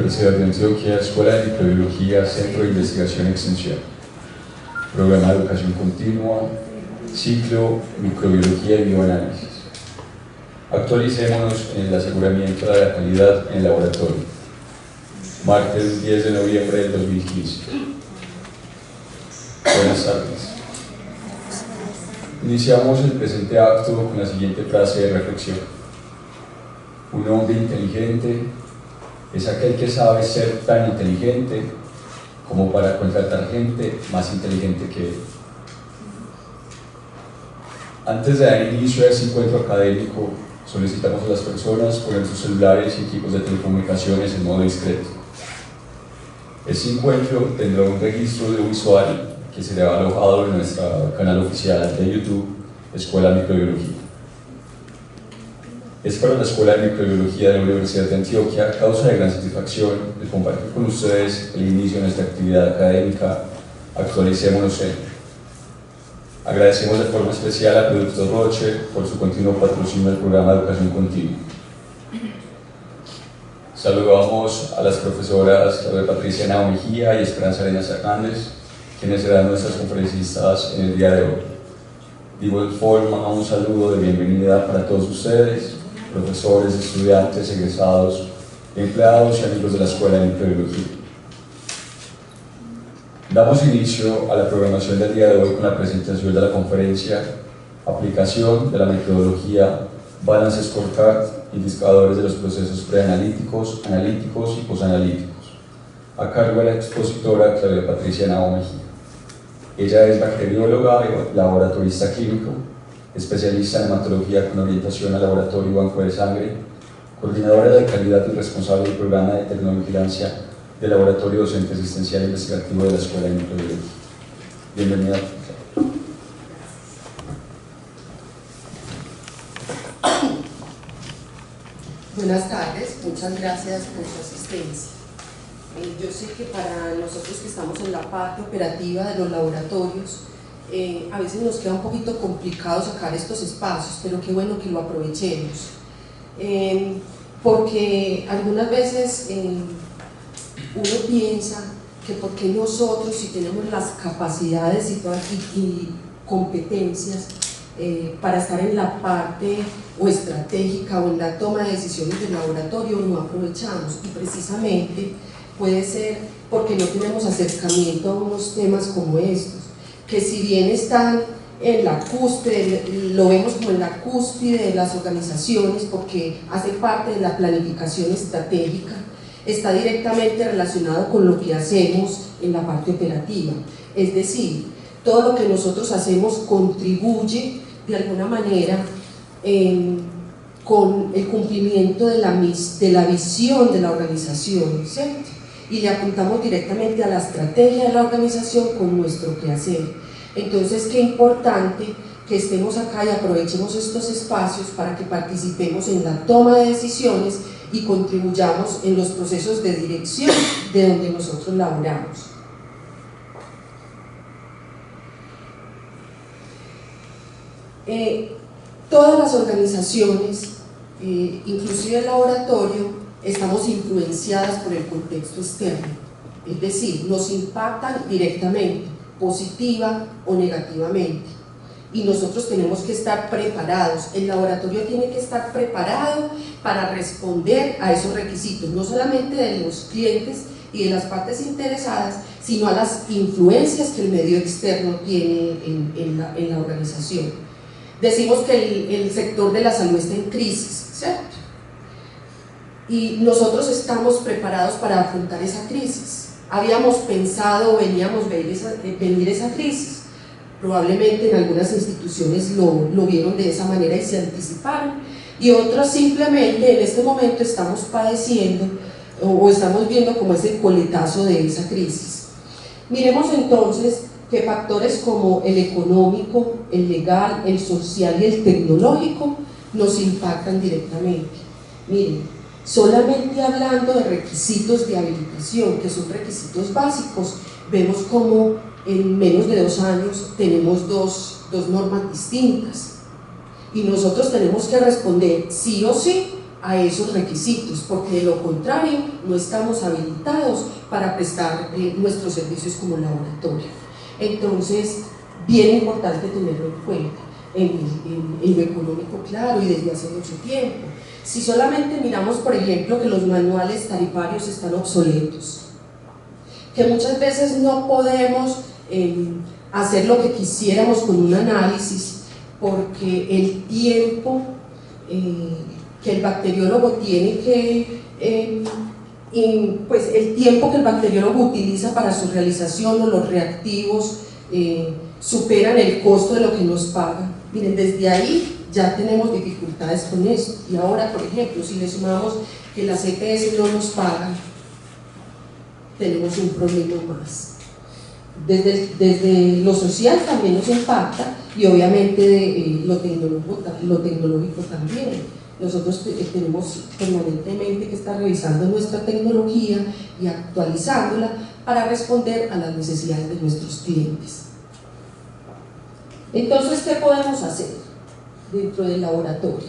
Universidad de Antioquia, Escuela de Microbiología, Centro de Investigación y Extensión, Programa de Educación Continua, Ciclo Microbiología y Bioanálisis. Actualicémonos en el aseguramiento de la calidad en el laboratorio. Martes 10 de noviembre del 2015. Buenas tardes. Iniciamos el presente acto con la siguiente frase de reflexión. Un hombre inteligente es aquel que sabe ser tan inteligente como para contratar gente más inteligente que él. Antes de dar inicio a este encuentro académico, solicitamos a las personas poner sus celulares y equipos de telecomunicaciones en modo discreto. Este encuentro tendrá un registro audiovisual que será alojado en nuestro canal oficial de YouTube, Escuela de Microbiología. Es para la Escuela de Microbiología de la Universidad de Antioquia causa de gran satisfacción el compartir con ustedes el inicio de nuestra actividad académica Actualicémonos en. Agradecemos de forma especial a Productos Roche por su continuo patrocinio del programa de Educación Continua. Saludamos a las profesoras Patricia Henao Mejía y Esperanza Arenas Hernández, quienes serán nuestras conferencistas en el día de hoy. De igual forma, un saludo de bienvenida para todos ustedes, profesores, estudiantes, egresados, empleados y amigos de la Escuela de Microbiología. Damos inicio a la programación del día de hoy con la presentación de la conferencia Aplicación de la metodología Balance Scorecard, indicadores de los procesos preanalíticos, analíticos y posanalíticos, a cargo de la expositora Claudia Patricia Henao Mejía. Ella es bacterióloga y laboratorista químico, especialista en hematología con orientación al laboratorio y banco de sangre, coordinadora de calidad y responsable del programa de tecnovigilancia del Laboratorio Docente Asistencial e Investigativo de la Escuela de Microbiología. Bienvenida. Buenas tardes, muchas gracias por su asistencia. Yo sé que para nosotros que estamos en la parte operativa de los laboratorios, a veces nos queda un poquito complicado sacar estos espacios, pero qué bueno que lo aprovechemos. Porque algunas veces uno piensa que porque nosotros, si tenemos las capacidades y competencias para estar en la parte o estratégica o en la toma de decisiones del laboratorio, no aprovechamos, y precisamente puede ser porque no tenemos acercamiento a unos temas como estos, que si bien están en la cúspide, lo vemos como en la cúspide de las organizaciones porque hace parte de la planificación estratégica, está directamente relacionado con lo que hacemos en la parte operativa, es decir, todo lo que nosotros hacemos contribuye de alguna manera con el cumplimiento de la visión de la organización, ¿cierto? Y le apuntamos directamente a la estrategia de la organización con nuestro quehacer. Entonces, qué importante que estemos acá y aprovechemos estos espacios para que participemos en la toma de decisiones y contribuyamos en los procesos de dirección de donde nosotros laboramos. Todas las organizaciones, inclusive el laboratorio, estamos influenciadas por el contexto externo, es decir, nos impactan directamente, positiva o negativamente, y nosotros tenemos que estar preparados, el laboratorio tiene que estar preparado para responder a esos requisitos, no solamente de los clientes y de las partes interesadas, sino a las influencias que el medio externo tiene en la organización. Decimos que el sector de la salud está en crisis, ¿cierto? Y nosotros estamos preparados para afrontar esa crisis. Habíamos pensado, veníamos venir esa crisis. Probablemente en algunas instituciones lo vieron de esa manera y se anticiparon. Y otras simplemente en este momento estamos padeciendo o estamos viendo como ese coletazo de esa crisis. Miremos entonces que factores como el económico, el legal, el social y el tecnológico nos impactan directamente. Miren, solamente hablando de requisitos de habilitación, que son requisitos básicos, vemos como en menos de 2 años tenemos dos normas distintas y nosotros tenemos que responder sí o sí a esos requisitos, porque de lo contrario no estamos habilitados para prestar nuestros servicios como laboratorio. Entonces, bien importante tenerlo en cuenta en lo económico, claro, y desde hace mucho tiempo. Si solamente miramos, por ejemplo, que los manuales tarifarios están obsoletos, que muchas veces no podemos hacer lo que quisiéramos con un análisis, porque el tiempo que el bacteriólogo tiene que, pues el tiempo que el bacteriólogo utiliza para su realización o los reactivos superan el costo de lo que nos pagan. Miren, desde ahí ya tenemos dificultades con esto. Y ahora, por ejemplo, si le sumamos que las EPS no nos pagan, tenemos un problema más. Desde lo social también nos impacta, y obviamente lo tecnológico también. Nosotros tenemos permanentemente que estar revisando nuestra tecnología y actualizándola para responder a las necesidades de nuestros clientes. Entonces, ¿qué podemos hacer dentro del laboratorio?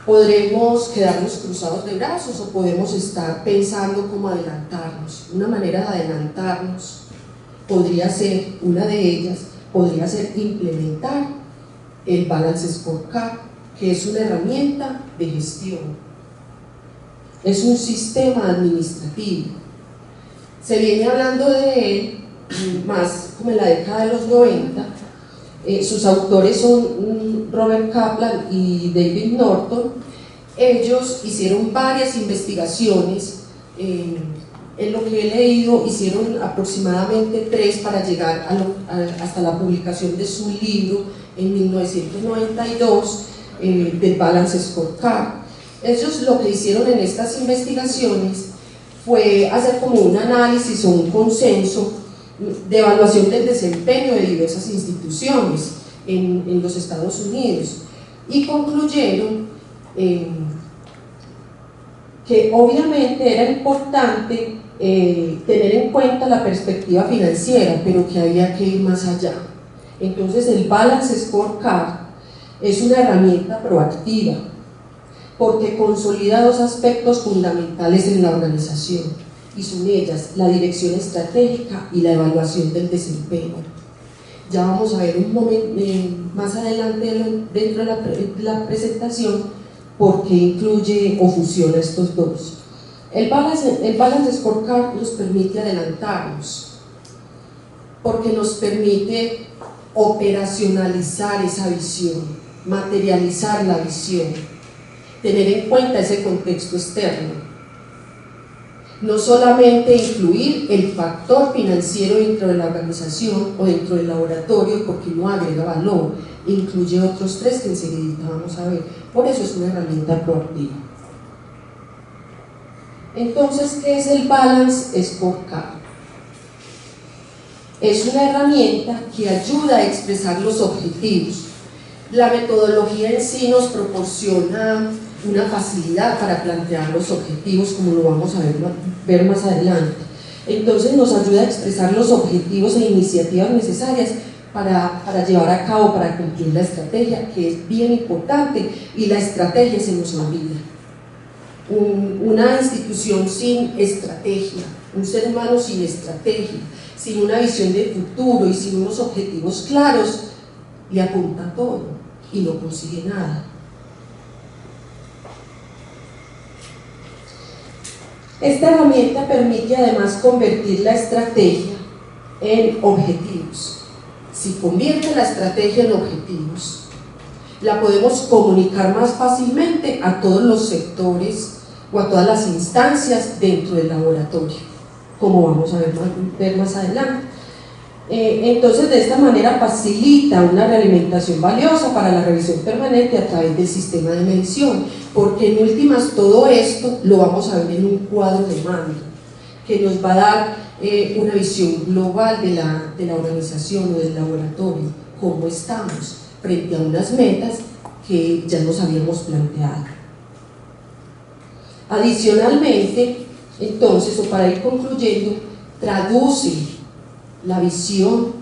Podremos quedarnos cruzados de brazos o podemos estar pensando cómo adelantarnos. Una manera de adelantarnos podría ser, una de ellas, podría ser implementar el Balance Scorecard, que es una herramienta de gestión. Es un sistema administrativo. Se viene hablando de él más como en la década de los 90. Sus autores son Robert Kaplan y David Norton. Ellos hicieron varias investigaciones, en lo que he leído hicieron aproximadamente 3 para llegar hasta la publicación de su libro en 1992, del Balance Scorecard. Ellos lo que hicieron en estas investigaciones fue hacer como un análisis o un consenso de evaluación del desempeño de diversas instituciones en los Estados Unidos, y concluyeron que obviamente era importante tener en cuenta la perspectiva financiera, pero que había que ir más allá. Entonces el Balance Scorecard es una herramienta proactiva porque consolida 2 aspectos fundamentales en la organización, y son ellas la dirección estratégica y la evaluación del desempeño. Ya vamos a ver un momento más adelante dentro de la presentación por qué incluye o fusiona estos 2. El Balance Scorecard nos permite adelantarnos porque nos permite operacionalizar esa visión, materializar la visión, tener en cuenta ese contexto externo. No solamente incluir el factor financiero dentro de la organización o dentro del laboratorio, porque no agrega valor, incluye otros 3 que enseguida vamos a ver. Por eso es una herramienta proactiva. Entonces, ¿qué es el Balance Scorecard? Es una herramienta que ayuda a expresar los objetivos. La metodología en sí nos proporciona una facilidad para plantear los objetivos, como lo vamos a ver más adelante. Entonces nos ayuda a expresar los objetivos e iniciativas necesarias para llevar a cabo, para cumplir la estrategia, que es bien importante, y la estrategia se nos olvida. Una institución sin estrategia, un ser humano sin estrategia, sin una visión de futuro y sin unos objetivos claros, le apunta todo y no consigue nada. Esta herramienta permite además convertir la estrategia en objetivos. Si convierte la estrategia en objetivos, la podemos comunicar más fácilmente a todos los sectores o a todas las instancias dentro del laboratorio, como vamos a ver más adelante. Entonces, de esta manera facilita una realimentación valiosa para la revisión permanente a través del sistema de medición, porque en últimas todo esto lo vamos a ver en un cuadro de mando que nos va a dar una visión global de la organización o del laboratorio, cómo estamos frente a unas metas que ya nos habíamos planteado. Adicionalmente, entonces, o para ir concluyendo, traduce la visión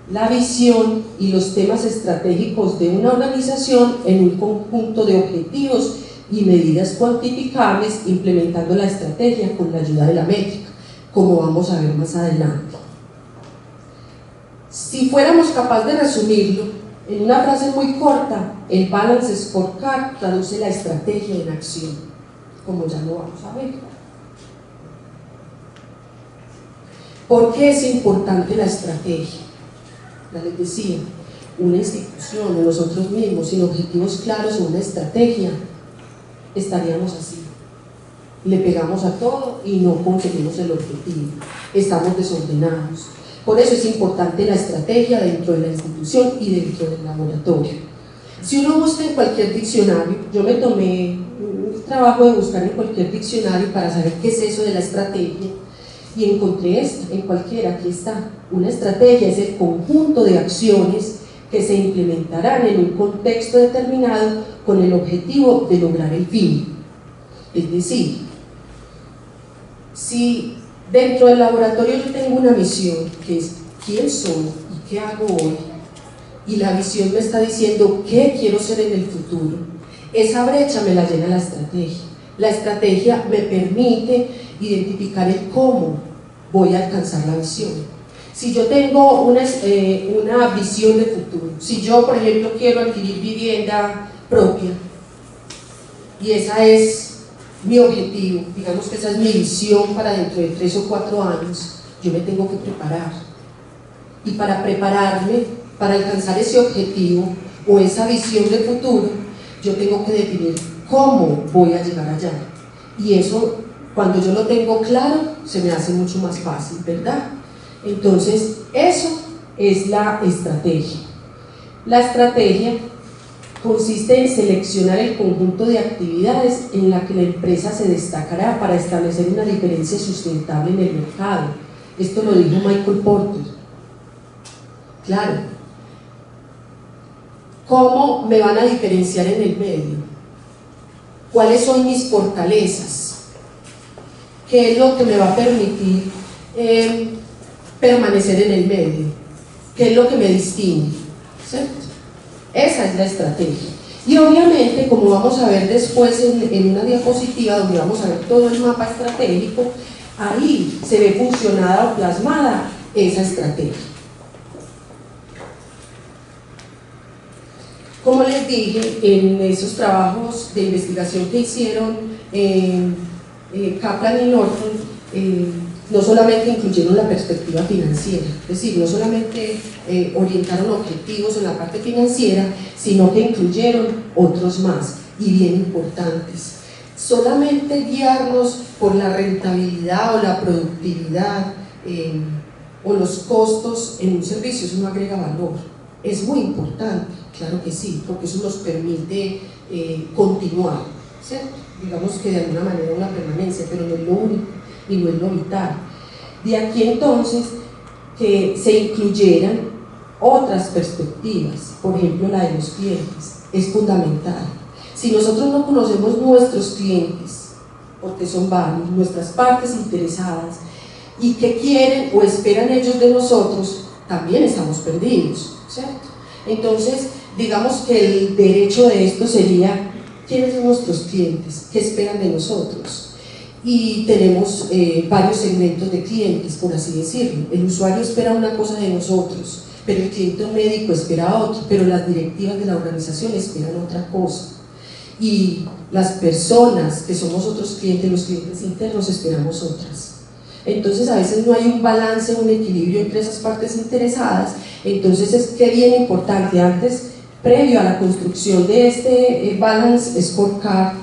la visión y los temas estratégicos de una organización en un conjunto de objetivos y medidas cuantificables, implementando la estrategia con la ayuda de la métrica, como vamos a ver más adelante. Si fuéramos capaces de resumirlo en una frase muy corta, el Balance Scorecard traduce la estrategia en acción, como ya lo vamos a ver. ¿Por qué es importante la estrategia? Ya les decía, una institución o nosotros mismos sin objetivos claros o una estrategia, estaríamos así, le pegamos a todo y no conseguimos el objetivo, estamos desordenados. Por eso es importante la estrategia dentro de la institución y dentro del laboratorio. Si uno busca en cualquier diccionario, yo me tomé un trabajo de buscar en cualquier diccionario para saber qué es eso de la estrategia, y encontré esta, en cualquiera, aquí está. Una estrategia es el conjunto de acciones que se implementarán en un contexto determinado con el objetivo de lograr el fin. Es decir, si dentro del laboratorio yo tengo una misión que es quién soy y qué hago hoy, y la visión me está diciendo qué quiero ser en el futuro, esa brecha me la llena la estrategia. La estrategia me permite identificar el cómo voy a alcanzar la visión. Si yo tengo una visión de futuro, si yo por ejemplo quiero adquirir vivienda propia y esa es mi objetivo, digamos que esa es mi visión para dentro de 3 o 4 años, yo me tengo que preparar, y para prepararme para alcanzar ese objetivo o esa visión de futuro, yo tengo que definir cómo voy a llegar allá, y eso cuando yo lo tengo claro se me hace mucho más fácil, ¿verdad? Entonces eso es la estrategia. La estrategia consiste en seleccionar el conjunto de actividades en la que la empresa se destacará para establecer una diferencia sustentable en el mercado. Esto lo dijo Michael Porter. Claro. ¿Cómo me van a diferenciar en el medio? ¿Cuáles son mis fortalezas? ¿Qué es lo que me va a permitir permanecer en el medio? ¿Qué es lo que me distingue? ¿Cierto? Esa es la estrategia. Y obviamente, como vamos a ver después en una diapositiva donde vamos a ver todo el mapa estratégico, ahí se ve funcionada o plasmada esa estrategia. Como les dije, en esos trabajos de investigación que hicieron Kaplan y Norton, no solamente incluyeron la perspectiva financiera, es decir, no solamente orientaron objetivos en la parte financiera, sino que incluyeron otros más, y bien importantes. Solamente guiarnos por la rentabilidad o la productividad o los costos en un servicio, eso no agrega valor. Es muy importante, claro que sí, porque eso nos permite continuar, ¿cierto? Digamos que de alguna manera una permanencia, pero no es lo único y no es lo vital. De aquí entonces que se incluyeran otras perspectivas, por ejemplo la de los clientes, es fundamental. Si nosotros no conocemos nuestros clientes, porque son varios, nuestras partes interesadas, y qué quieren o esperan ellos de nosotros, también estamos perdidos, ¿cierto? Entonces, digamos que el derecho de esto sería: ¿quiénes son nuestros clientes? ¿Qué esperan de nosotros? Y tenemos varios segmentos de clientes, por así decirlo. El usuario espera una cosa de nosotros, pero el cliente médico espera otra, pero las directivas de la organización esperan otra cosa. Y las personas que somos otros clientes, los clientes internos, esperamos otras. Entonces a veces no hay un balance, un equilibrio entre esas partes interesadas. Entonces es que bien importante, antes, previo a la construcción de este Balance Scorecard,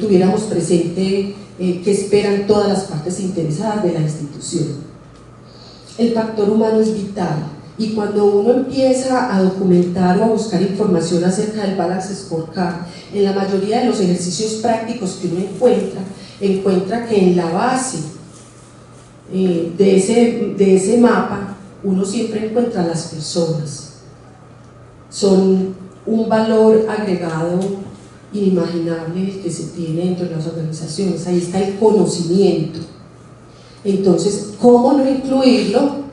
tuviéramos presente que esperan todas las partes interesadas de la institución. El factor humano es vital, y cuando uno empieza a documentar o a buscar información acerca del Balance Scorecard, en la mayoría de los ejercicios prácticos que uno encuentra que en la base de ese mapa uno siempre encuentra a las personas. Son un valor agregado inimaginable que se tiene dentro de las organizaciones. Ahí está el conocimiento. Entonces, ¿cómo no incluirlo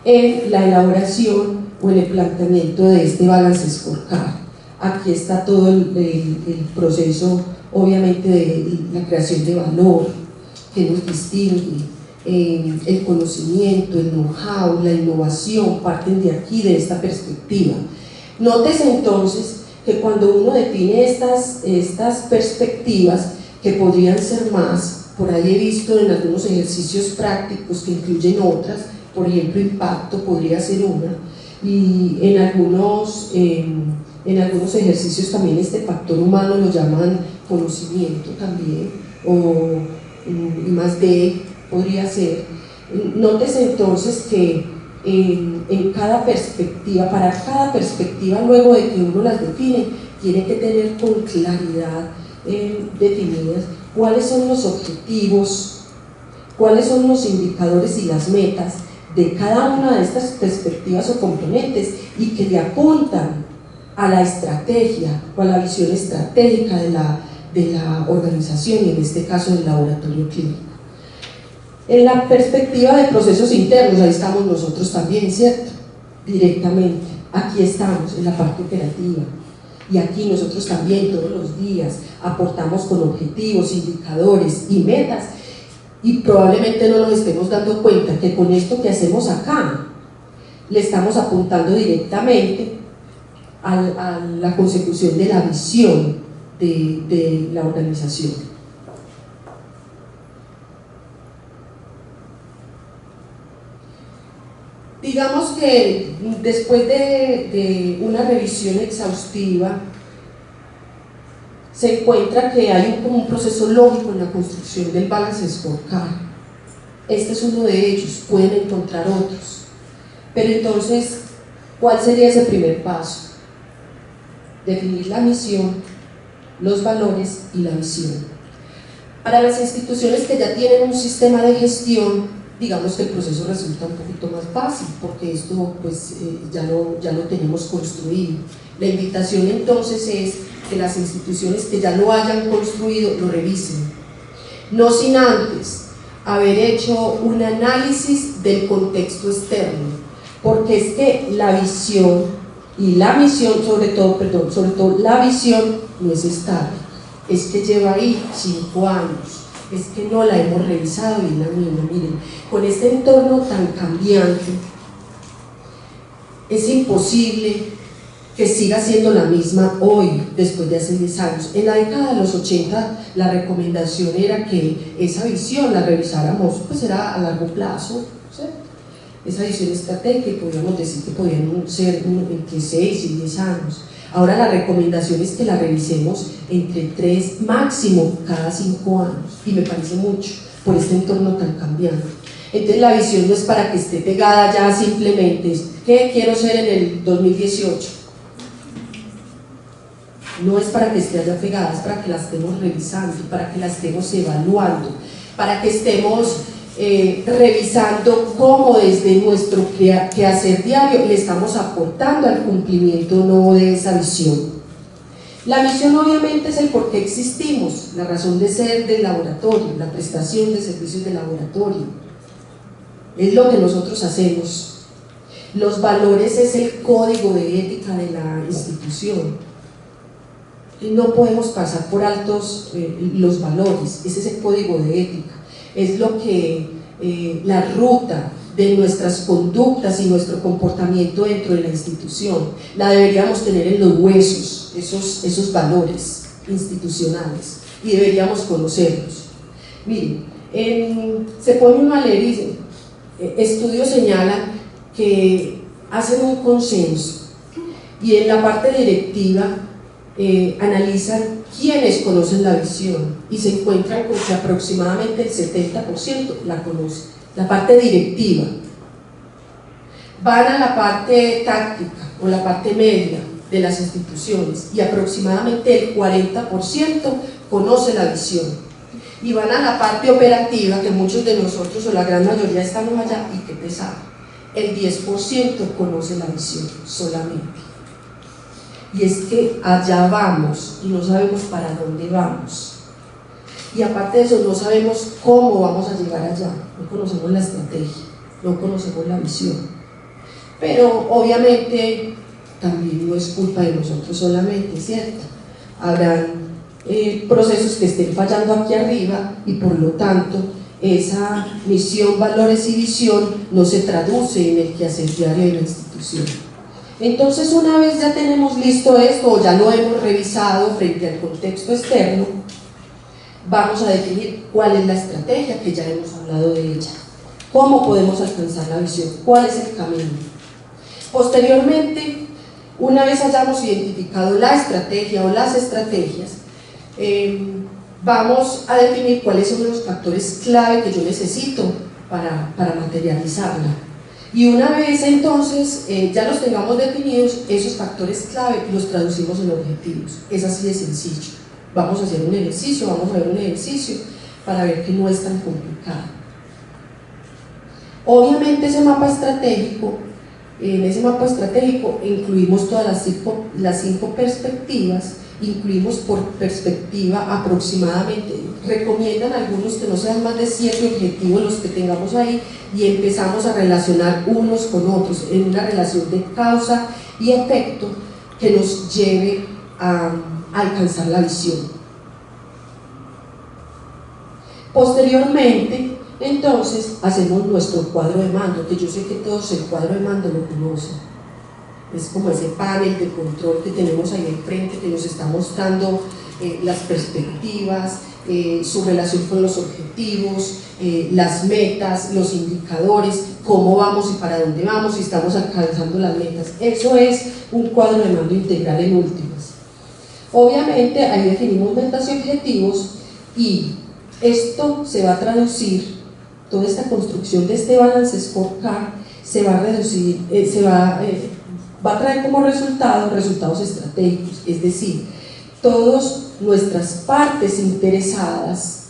en la elaboración o en el planteamiento de este balance scorecard. Aquí está todo el proceso, obviamente, de la creación de valor, que nos distingue, el conocimiento, el know-how, la innovación, parten de aquí, de esta perspectiva. Nótese entonces que cuando uno define estas perspectivas, que podrían ser más, por ahí he visto en algunos ejercicios prácticos que incluyen otras, por ejemplo, impacto podría ser una, y en algunos ejercicios también este factor humano lo llaman conocimiento también, o I+D podría ser. Nótese entonces que en cada perspectiva, para cada perspectiva, luego de que uno las define, tiene que tener con claridad definidas cuáles son los objetivos, cuáles son los indicadores y las metas de cada una de estas perspectivas o componentes, y que le apuntan a la estrategia o a la visión estratégica de la organización, y en este caso del laboratorio clínico. En la perspectiva de procesos internos, ahí estamos nosotros también, ¿cierto? Directamente, aquí estamos en la parte operativa, y aquí nosotros también todos los días aportamos con objetivos, indicadores y metas, y probablemente no nos estemos dando cuenta que con esto que hacemos acá le estamos apuntando directamente a la consecución de la visión de la organización. Digamos que después de una revisión exhaustiva se encuentra que hay como un proceso lógico en la construcción del balance scorecard. Este es uno de ellos, pueden encontrar otros, pero entonces, ¿cuál sería ese primer paso? Definir la misión, los valores y la visión. Para las instituciones que ya tienen un sistema de gestión, digamos que el proceso resulta un poquito más fácil, porque esto pues ya lo tenemos construido. La invitación entonces es que las instituciones que ya lo hayan construido lo revisen, no sin antes haber hecho un análisis del contexto externo, porque es que la visión y la misión, sobre todo la visión no es estática, es que lleva ahí 5 años, es que no la hemos revisado y la misma. Miren, con este entorno tan cambiante es imposible que siga siendo la misma hoy, después de hace 10 años. En la década de los 80 la recomendación era que esa visión la revisáramos, pues era a largo plazo, ¿sí? Esa visión estratégica, y podríamos decir que podían ser entre 6 y 10 años. Ahora la recomendación es que la revisemos entre 3, máximo cada 5 años, y me parece mucho por este entorno tan cambiante. Entonces la visión no es para que esté pegada ya simplemente, es ¿qué quiero ser en el 2018? No es para que esté allá pegada, es para que la estemos revisando, para que la estemos evaluando, para que estemos revisando cómo desde nuestro quehacer diario le estamos aportando al cumplimiento o no de esa visión. La misión obviamente es el por qué existimos, la razón de ser del laboratorio, la prestación de servicios del laboratorio, es lo que nosotros hacemos. Los valores es el código de ética de la institución. No podemos pasar por altos los valores, ese es el código de ética, es lo que la ruta de nuestras conductas y nuestro comportamiento dentro de la institución, la deberíamos tener en los huesos, esos valores institucionales, y deberíamos conocerlos. Miren, se pone uno a leer y dice, estudios señalan que hacen un consenso, y en la parte directiva analizan quiénes conocen la visión, y se encuentran con que aproximadamente el 70% la conoce. La parte directiva, van a la parte táctica o la parte media de las instituciones, y aproximadamente el 40% conoce la visión, y van a la parte operativa, que muchos de nosotros o la gran mayoría estamos allá, y qué pesado, el 10% conoce la visión solamente. Y es que allá vamos y no sabemos para dónde vamos, y aparte de eso no sabemos cómo vamos a llegar allá, no conocemos la estrategia, no conocemos la visión. pero obviamente también no es culpa de nosotros solamente, ¿cierto? Habrán procesos que estén fallando aquí arriba y por lo tanto esa misión, valores y visión no se traduce en el quehacer diario de la institución. Entonces, una vez ya tenemos listo esto o ya lo hemos revisado frente al contexto externo, vamos a definir cuál es la estrategia, que ya hemos hablado de ella, cómo podemos alcanzar la visión, cuál es el camino. Posteriormente, una vez hayamos identificado la estrategia o las estrategias, vamos a definir cuáles son los factores clave que yo necesito para materializarla. Y una vez entonces ya los tengamos definidos, esos factores clave los traducimos en objetivos. Es así de sencillo. Vamos a hacer un ejercicio, vamos a ver un ejercicio para ver que no es tan complicado. Obviamente ese mapa estratégico, en ese mapa estratégico incluimos todas las cinco perspectivas, incluimos por perspectiva aproximadamente, recomiendan algunos que no sean más de 7 objetivos los que tengamos ahí, y empezamos a relacionar unos con otros en una relación de causa y efecto que nos lleve a alcanzar la visión. Posteriormente, entonces, hacemos nuestro cuadro de mando, que yo sé que todos el cuadro de mando lo conocen. Es como ese panel de control que tenemos ahí enfrente, que nos está mostrando las perspectivas, su relación con los objetivos, las metas, los indicadores, cómo vamos y para dónde vamos, si estamos alcanzando las metas. Eso es un cuadro de mando integral en últimas. Obviamente ahí definimos metas y objetivos, y esto se va a traducir, toda esta construcción de este balance scorecard se va a reducir, va a traer como resultados estratégicos, es decir, todas nuestras partes interesadas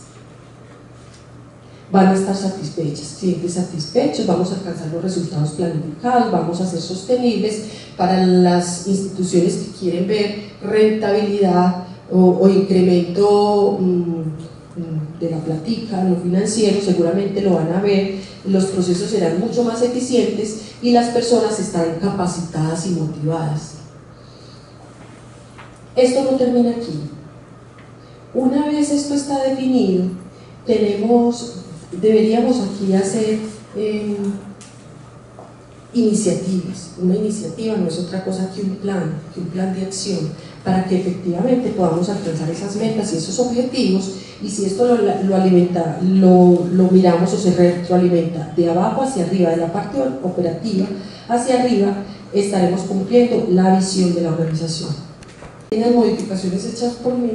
van a estar satisfechas, clientes satisfechos, vamos a alcanzar los resultados planificados, vamos a ser sostenibles. Para las instituciones que quieren ver rentabilidad o incremento de la plática, lo financiero, seguramente lo van a ver, los procesos serán mucho más eficientes y las personas estarán capacitadas y motivadas. Esto no termina aquí. Una vez esto está definido, deberíamos aquí hacer iniciativas. Una iniciativa no es otra cosa que un plan de acción, para que efectivamente podamos alcanzar esas metas y esos objetivos. Y si esto lo miramos o se retroalimenta de abajo hacia arriba, de la parte operativa hacia arriba, estaremos cumpliendo la visión de la organización. Tienen modificaciones hechas por mí,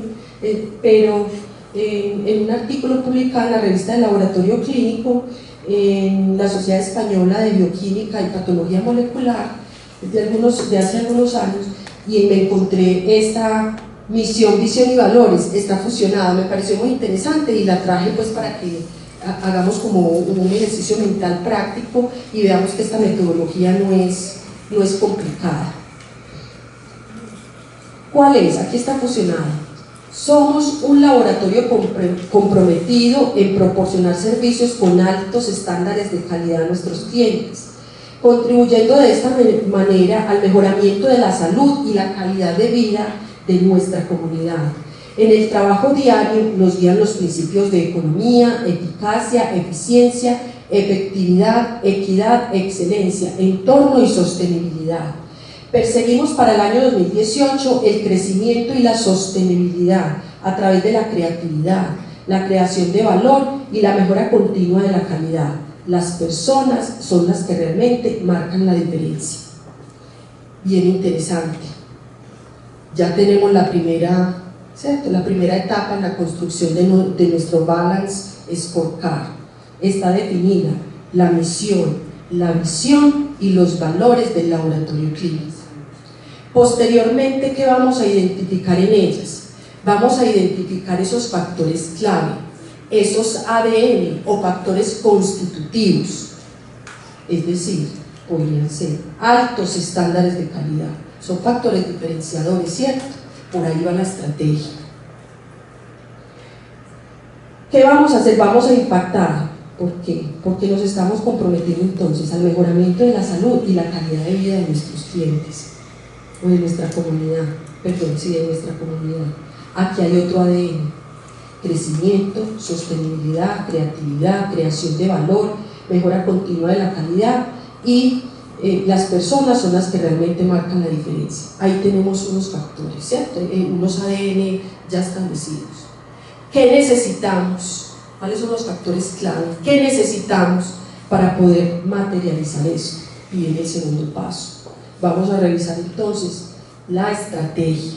pero en un artículo publicado en la revista de Laboratorio Clínico, en la Sociedad Española de Bioquímica y Patología Molecular, de hace algunos años, y me encontré esta misión, visión y valores, está fusionada, me pareció muy interesante y la traje pues para que hagamos como un ejercicio mental práctico y veamos que esta metodología no es complicada. ¿Cuál es? Aquí está fusionada. Somos un laboratorio comprometido en proporcionar servicios con altos estándares de calidad a nuestros clientes, contribuyendo de esta manera al mejoramiento de la salud y la calidad de vida de nuestra comunidad. En el trabajo diario nos guían los principios de economía, eficacia, eficiencia, efectividad, equidad, excelencia, entorno y sostenibilidad. Perseguimos para el año 2018 el crecimiento y la sostenibilidad a través de la creatividad, la creación de valor y la mejora continua de la calidad. Las personas son las que realmente marcan la diferencia. Bien interesante. Ya tenemos la primera etapa en la construcción de nuestro Balance Scorecard. Está definida la misión, la visión y los valores del laboratorio clínico. Posteriormente, ¿qué vamos a identificar en ellas? Vamos a identificar esos factores clave, esos ADN o factores constitutivos, es decir, podrían ser altos estándares de calidad, son factores diferenciadores, ¿cierto? Por ahí va la estrategia. ¿Qué vamos a hacer? Vamos a impactar ¿Por qué? Porque nos estamos comprometiendo entonces al mejoramiento de la salud y la calidad de vida de nuestros clientes, o de nuestra comunidad, perdón, sí, de nuestra comunidad. Aquí hay otro ADN: crecimiento, sostenibilidad, creatividad, creación de valor, mejora continua de la calidad, y las personas son las que realmente marcan la diferencia. Ahí tenemos unos factores, ¿cierto? Unos ADN ya establecidos. ¿Qué necesitamos? ¿Cuáles son los factores clave? ¿Qué necesitamos para poder materializar eso? Y viene el segundo paso. Vamos a revisar entonces la estrategia.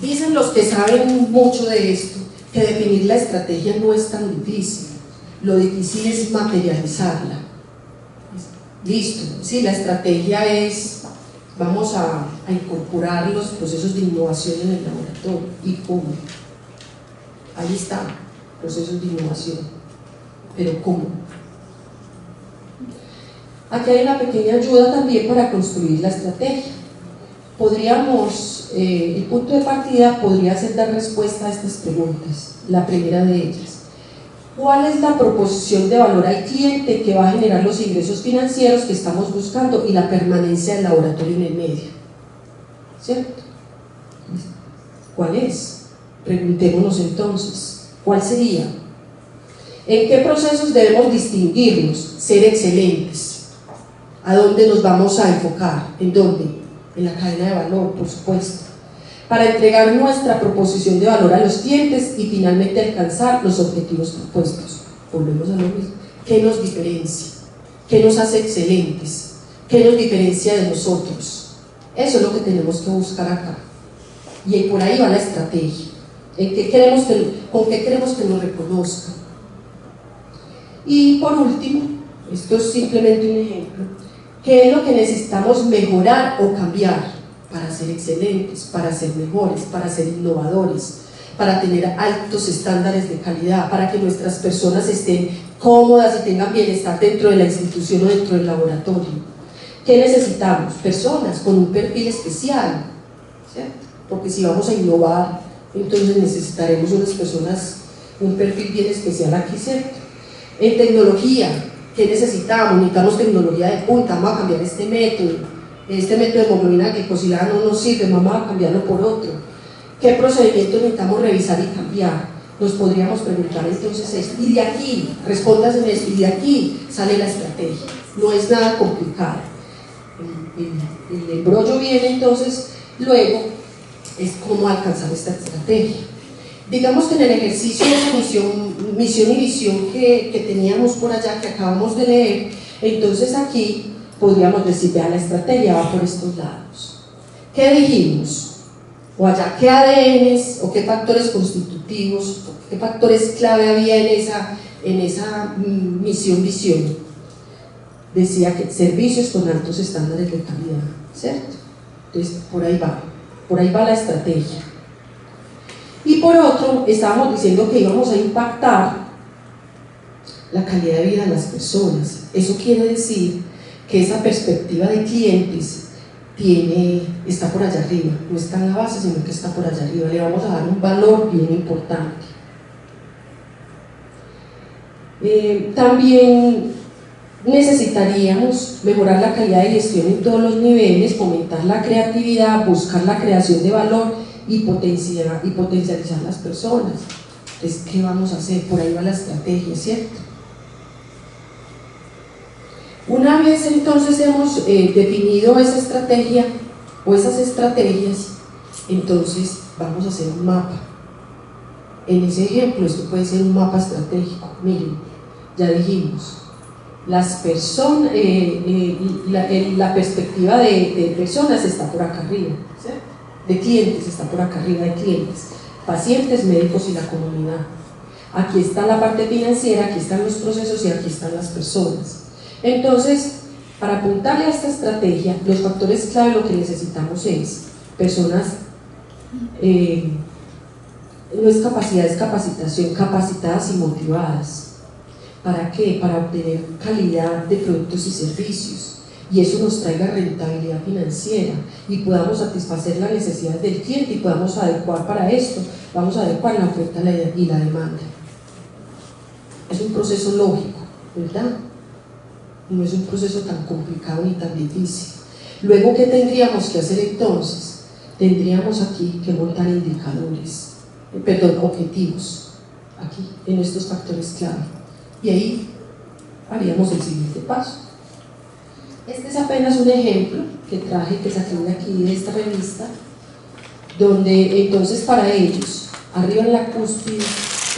Dicen los que saben mucho de esto que definir la estrategia no es tan difícil. Lo difícil es materializarla. Listo, sí, la estrategia es: vamos a incorporar los procesos de innovación en el laboratorio. ¿Y cómo? Ahí está, procesos de innovación. Pero ¿cómo? Aquí hay una pequeña ayuda también para construir la estrategia. Podríamos, el punto de partida podría ser dar respuesta a estas preguntas. La primera de ellas: ¿cuál es la proposición de valor al cliente que va a generar los ingresos financieros que estamos buscando y la permanencia del laboratorio en el medio? ¿Cierto? ¿Cuál es? Preguntémonos entonces, ¿cuál sería? ¿En qué procesos debemos distinguirnos? Ser excelentes. ¿A dónde nos vamos a enfocar? ¿En dónde? En la cadena de valor, por supuesto, para entregar nuestra proposición de valor a los clientes y finalmente alcanzar los objetivos propuestos. Volvemos a lo mismo. ¿Qué nos diferencia? ¿Qué nos hace excelentes? ¿Qué nos diferencia de nosotros? Eso es lo que tenemos que buscar acá. Y por ahí va la estrategia. ¿Con qué queremos que nos reconozcan? Y por último, esto es simplemente un ejemplo, ¿qué es lo que necesitamos mejorar o cambiar para ser excelentes, para ser mejores, para ser innovadores, para tener altos estándares de calidad, para que nuestras personas estén cómodas y tengan bienestar dentro de la institución o dentro del laboratorio? ¿Qué necesitamos? Personas con un perfil especial, ¿cierto? Porque si vamos a innovar, entonces necesitaremos unas personas, un perfil bien especial aquí, ¿cierto? En tecnología, ¿qué necesitamos? Necesitamos tecnología de punta. Vamos a cambiar este método de hemoglobina glicosilada no nos sirve, vamos a cambiarlo por otro. ¿Qué procedimientos necesitamos revisar y cambiar? Nos podríamos preguntar entonces esto, y de aquí, respóndase esto, y de aquí sale la estrategia. No es nada complicado. El embrollo viene entonces, luego es cómo alcanzar esta estrategia. Digamos que en el ejercicio de esa misión y visión que teníamos por allá, que acabamos de leer, entonces aquí podríamos decir: vea, la estrategia va por estos lados. ¿Qué dijimos? O allá, ¿qué ADNs o qué factores constitutivos, qué factores clave había en esa misión-visión? Decía que servicios con altos estándares de calidad, ¿cierto? Entonces, por ahí va la estrategia. Y por otro, estábamos diciendo que íbamos a impactar la calidad de vida de las personas. Eso quiere decir que esa perspectiva de clientes está por allá arriba, no está en la base, sino que está por allá arriba. Le vamos a dar un valor bien importante. También necesitaríamos mejorar la calidad de gestión en todos los niveles, fomentar la creatividad, buscar la creación de valor y potencializar las personas. Entonces, ¿qué vamos a hacer? Por ahí va la estrategia, ¿cierto? Una vez entonces hemos definido esa estrategia o esas estrategias, entonces vamos a hacer un mapa. En ese ejemplo, esto puede ser un mapa estratégico. Miren, ya dijimos, las personas, la perspectiva de personas está por acá arriba, ¿cierto? De clientes está por acá arriba, de clientes, pacientes, médicos y la comunidad. Aquí está la parte financiera, aquí están los procesos y aquí están las personas. Entonces, para apuntarle a esta estrategia, los factores clave, lo que necesitamos es personas, no es capacidad, es capacitación, capacitadas y motivadas. ¿Para qué? Para obtener calidad de productos y servicios, y eso nos traiga rentabilidad financiera y podamos satisfacer las necesidades del cliente y podamos adecuar para esto, vamos a adecuar la oferta y la demanda. es un proceso lógico, ¿verdad? No es un proceso tan complicado ni tan difícil. Luego, ¿qué tendríamos que hacer entonces? Tendríamos aquí que montar indicadores, objetivos, aquí, en estos factores clave. Y ahí haríamos el siguiente paso. Este es apenas un ejemplo que traje, que saqué de aquí, de esta revista, donde entonces para ellos, arriba en la cúspide,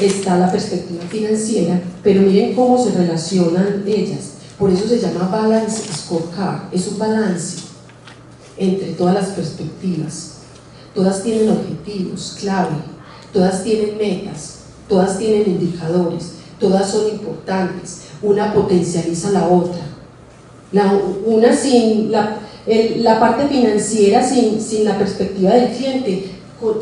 está la perspectiva financiera, pero miren cómo se relacionan ellas. Por eso se llama Balance Scorecard, es un balance entre todas las perspectivas. Todas tienen objetivos clave, todas tienen metas, todas tienen indicadores, todas son importantes, una potencializa a la otra. Una sin la parte financiera, sin la perspectiva del cliente,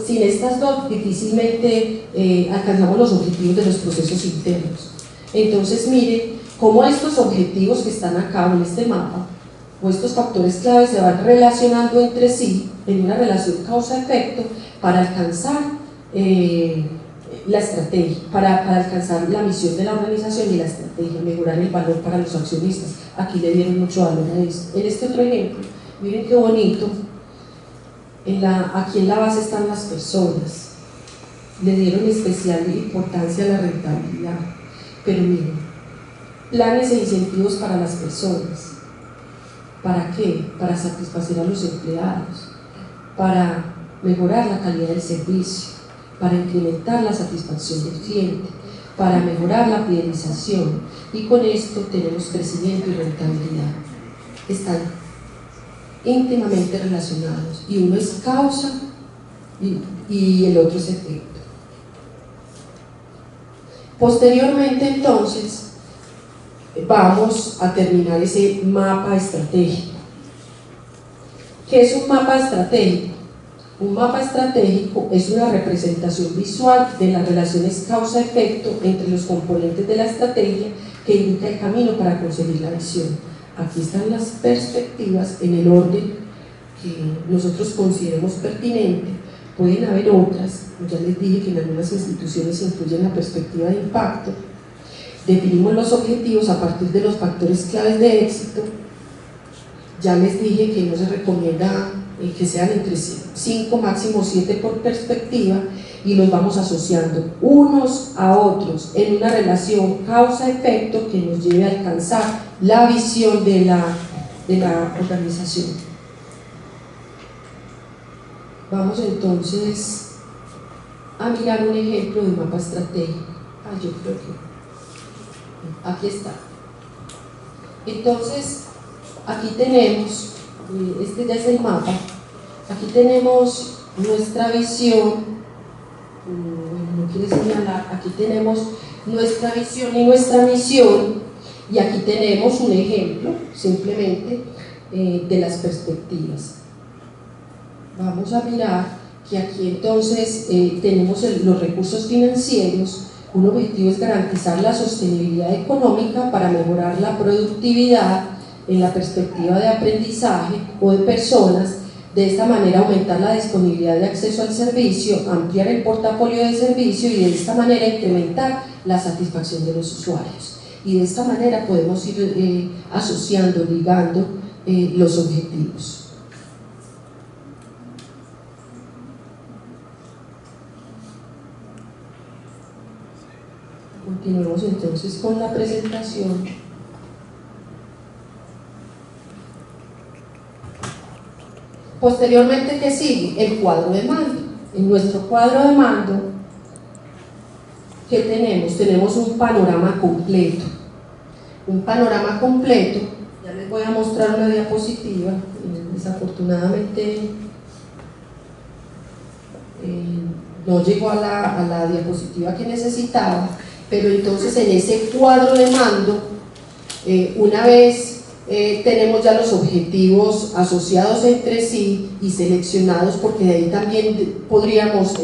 sin estas dos difícilmente alcanzamos los objetivos de los procesos internos. Entonces miren cómo estos objetivos que están acá en este mapa, o estos factores claves, se van relacionando entre sí en una relación causa-efecto para alcanzar la estrategia, para alcanzar la misión de la organización y la estrategia, mejorar el valor para los accionistas. Aquí le dieron mucho valor a esto. En este otro ejemplo, miren qué bonito, aquí en la base están las personas, le dieron especial importancia a la rentabilidad, pero miren, planes e incentivos para las personas. ¿Para qué? Para satisfacer a los empleados, para mejorar la calidad del servicio, para incrementar la satisfacción del cliente, para mejorar la fidelización, y con esto tenemos crecimiento y rentabilidad. Están íntimamente relacionados, y uno es causa y el otro es efecto. Posteriormente, entonces, vamos a terminar ese mapa estratégico. ¿Qué es un mapa estratégico? Un mapa estratégico es una representación visual de las relaciones causa-efecto entre los componentes de la estrategia que indica el camino para conseguir la visión. Aquí están las perspectivas en el orden que nosotros consideremos pertinente. Pueden haber otras, ya les dije que en algunas instituciones incluyen la perspectiva de impacto. Definimos los objetivos a partir de los factores claves de éxito. Ya les dije que no se recomienda que sean entre 5, máximo 7 por perspectiva, y los vamos asociando unos a otros en una relación causa-efecto que nos lleve a alcanzar la visión de la organización. Vamos entonces a mirar un ejemplo de mapa estratégico. Yo creo que aquí está. Entonces, aquí tenemos, este ya es el mapa, aquí tenemos nuestra visión, no quiere señalar, aquí tenemos nuestra visión y nuestra misión, y aquí tenemos un ejemplo, simplemente, de las perspectivas. Vamos a mirar que aquí entonces tenemos los recursos financieros. Un objetivo es garantizar la sostenibilidad económica para mejorar la productividad en la perspectiva de aprendizaje o de personas. De esta manera aumentar la disponibilidad de acceso al servicio, ampliar el portafolio de servicio y de esta manera incrementar la satisfacción de los usuarios. Y de esta manera podemos ir asociando, ligando los objetivos. Continuemos entonces con la presentación. Posteriormente, ¿qué sigue? El cuadro de mando. En nuestro cuadro de mando, ¿qué tenemos? Tenemos un panorama completo. Un panorama completo, ya les voy a mostrar una diapositiva, desafortunadamente no llegó a la diapositiva que necesitaba, pero entonces en ese cuadro de mando, una vez tenemos ya los objetivos asociados entre sí y seleccionados, porque de ahí también podríamos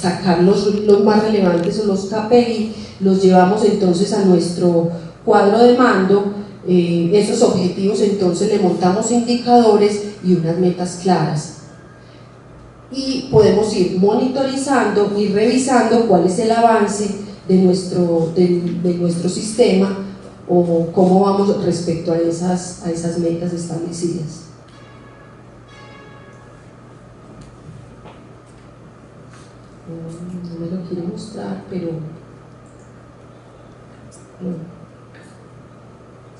sacar los más relevantes o los KPI, los llevamos entonces a nuestro cuadro de mando. Esos objetivos entonces le montamos indicadores y unas metas claras, y podemos ir monitorizando y revisando cuál es el avance de nuestro sistema, o cómo vamos respecto a esas metas establecidas. No me lo quiero mostrar, pero no,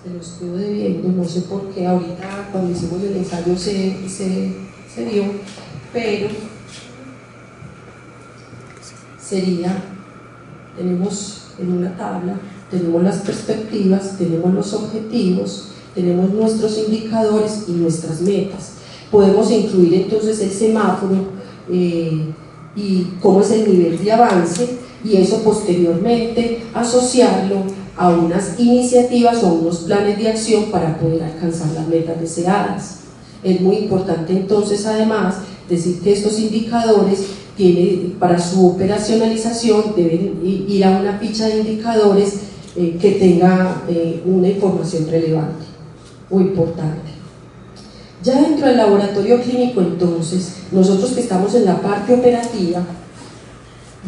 se los quedo debiendo, no sé por qué. Ahorita cuando hicimos el ensayo se dio, pero sería, tenemos en una tabla, tenemos las perspectivas, tenemos los objetivos, tenemos nuestros indicadores y nuestras metas. Podemos incluir entonces el semáforo y cómo es el nivel de avance, y eso posteriormente asociarlo a unas iniciativas o unos planes de acción para poder alcanzar las metas deseadas. Es muy importante entonces además decir que estos indicadores para su operacionalización deben ir a una ficha de indicadores que tenga una información relevante o importante. Ya dentro del laboratorio clínico, entonces, nosotros que estamos en la parte operativa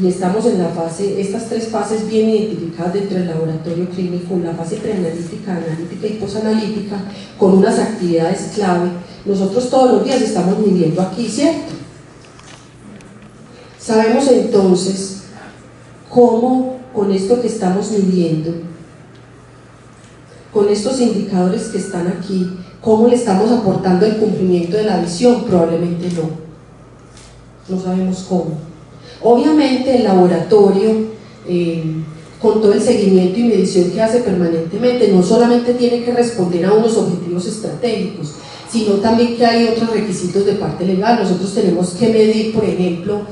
y estamos en la fase, estas tres fases bien identificadas dentro del laboratorio clínico, la fase preanalítica, analítica y posanalítica, con unas actividades clave. Nosotros todos los días estamos midiendo aquí, ¿cierto? Sabemos entonces cómo con esto que estamos midiendo, con estos indicadores que están aquí, cómo le estamos aportando el cumplimiento de la visión. Probablemente no sabemos cómo. Obviamente el laboratorio, con todo el seguimiento y medición que hace permanentemente, no solamente tiene que responder a unos objetivos estratégicos, sino también que hay otros requisitos de parte legal. Nosotros tenemos que medir, por ejemplo,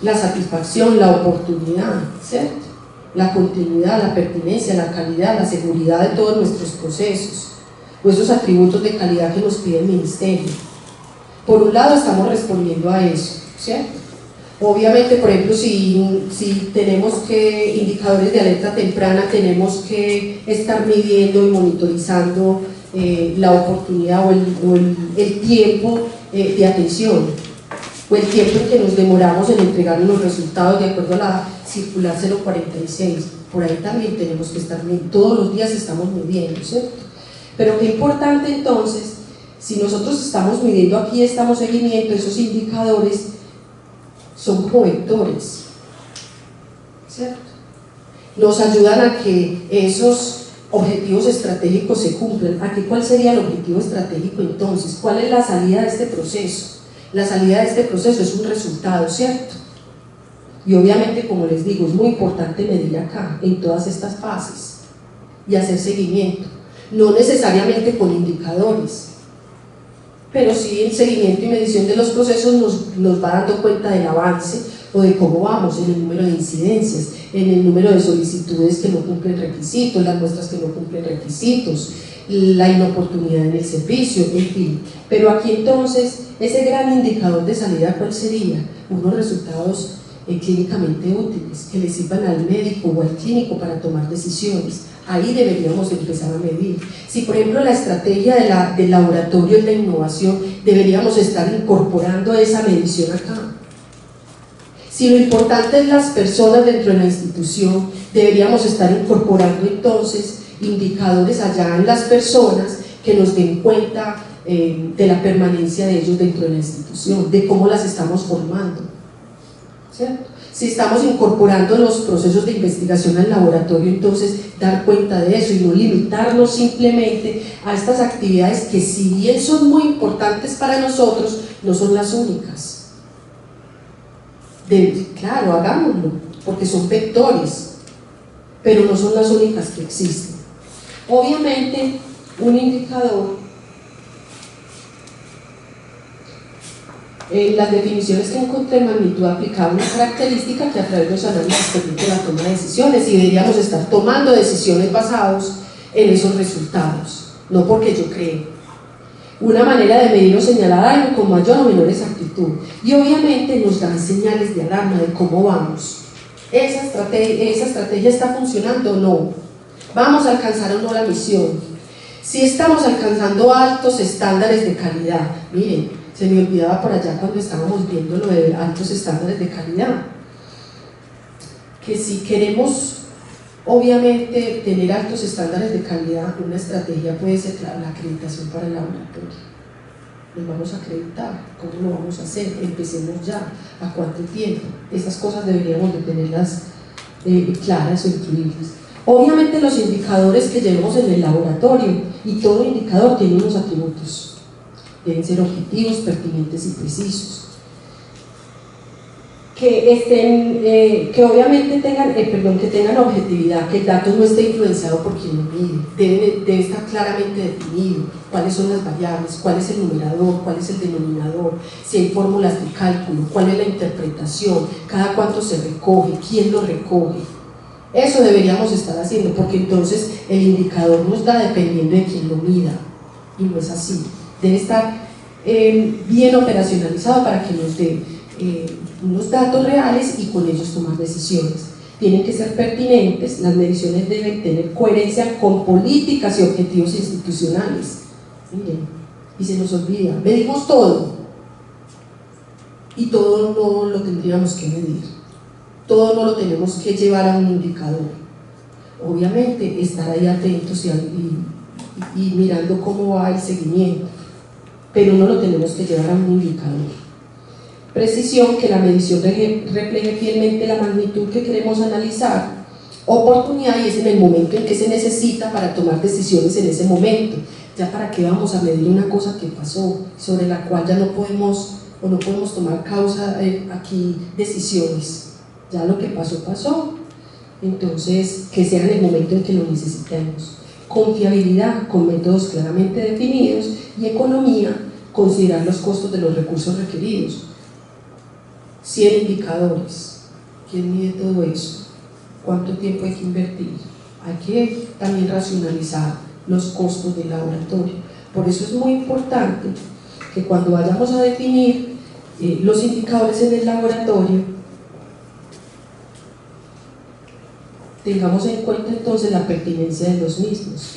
la satisfacción, la oportunidad, ¿cierto? La continuidad, la pertinencia, la calidad, la seguridad de todos nuestros procesos, o esos atributos de calidad que nos pide el Ministerio. Por un lado estamos respondiendo a eso, ¿cierto? Obviamente, por ejemplo, si tenemos indicadores de alerta temprana, tenemos que estar midiendo y monitorizando la oportunidad o el tiempo de atención, o el tiempo en que nos demoramos en entregar los resultados de acuerdo a la circular 046. Por ahí también tenemos que estar midiendo, todos los días estamos midiendo, ¿cierto? Pero qué importante entonces, si nosotros estamos midiendo aquí, estamos seguimiento, esos indicadores son como vectores, ¿cierto? Nos ayudan a que esos objetivos estratégicos se cumplan. Aquí, ¿cuál sería el objetivo estratégico entonces? ¿Cuál es la salida de este proceso? La salida de este proceso es un resultado, ¿cierto? Y obviamente, como les digo, es muy importante medir acá, en todas estas fases, y hacer seguimiento, no necesariamente con indicadores, pero sí el seguimiento y medición de los procesos nos va dando cuenta del avance o de cómo vamos en el número de incidencias, en el número de solicitudes que no cumplen requisitos, las muestras que no cumplen requisitos, la inoportunidad en el servicio, en fin. Pero aquí entonces, ese gran indicador de salida, ¿cuál sería? Unos resultados clínicamente útiles, que le sirvan al médico o al clínico para tomar decisiones. Ahí deberíamos empezar a medir. Si por ejemplo la estrategia del laboratorio es la innovación, deberíamos estar incorporando esa medición acá. Si lo importante es las personas dentro de la institución, deberíamos estar incorporando entonces indicadores allá en las personas que nos den cuenta de la permanencia de ellos dentro de la institución, de cómo las estamos formando, ¿cierto? Si estamos incorporando los procesos de investigación al laboratorio, entonces dar cuenta de eso y no limitarnos simplemente a estas actividades que, si bien son muy importantes para nosotros, no son las únicas. Claro, hagámoslo, porque son vectores, pero no son las únicas que existen. Obviamente, un indicador, las definiciones que encontré en magnitud aplicaba una característica que a través de los análisis permite la toma de decisiones, y deberíamos estar tomando decisiones basados en esos resultados, no porque yo creo. Una manera de medir o señalar algo con mayor o menor exactitud, y obviamente nos dan señales de alarma de cómo vamos. ¿Esa estrategia está funcionando o no? ¿Vamos a alcanzar o no la misión? Si estamos alcanzando altos estándares de calidad, miren, se me olvidaba por allá cuando estábamos viendo lo de altos estándares de calidad. que si queremos obviamente tener altos estándares de calidad, una estrategia puede ser la acreditación para el laboratorio. Nos vamos a acreditar, ¿cómo lo vamos a hacer? Empecemos ya, ¿a cuánto tiempo? Esas cosas deberíamos de tenerlas claras o incluirlas. Obviamente los indicadores que llevemos en el laboratorio, y todo indicador tiene unos atributos, deben ser objetivos, pertinentes y precisos. Que obviamente tengan objetividad, que el dato no esté influenciado por quien lo mide, debe estar claramente definido cuáles son las variables, cuál es el numerador, cuál es el denominador, si hay fórmulas de cálculo, cuál es la interpretación, cada cuánto se recoge, quién lo recoge. Eso deberíamos estar haciendo, porque entonces el indicador nos da dependiendo de quién lo mida, y no es así. Debe estar bien operacionalizado para que nos dé unos datos reales y con ellos tomar decisiones. Tienen que ser pertinentes, las mediciones deben tener coherencia con políticas y objetivos institucionales. Miren, y se nos olvida, medimos todo y todo no lo tendríamos que medir, todo no lo tenemos que llevar a un indicador. Obviamente estar ahí atentos y mirando cómo va el seguimiento, pero no lo tenemos que llevar a un indicador. Precisión, que la medición refleje fielmente la magnitud que queremos analizar. Oportunidad, y es en el momento en que se necesita para tomar decisiones en ese momento. Ya para qué vamos a medir una cosa que pasó, sobre la cual ya no podemos tomar causa aquí decisiones. Ya lo que pasó, pasó. Entonces, que sea en el momento en que lo necesitemos. Confiabilidad, con métodos claramente definidos. Y economía, considerar los costos de los recursos requeridos. 100 indicadores, ¿quién mide todo eso? ¿Cuánto tiempo hay que invertir? Hay que también racionalizar los costos del laboratorio. Por eso es muy importante que cuando vayamos a definir los indicadores en el laboratorio, tengamos en cuenta entonces la pertinencia de los mismos,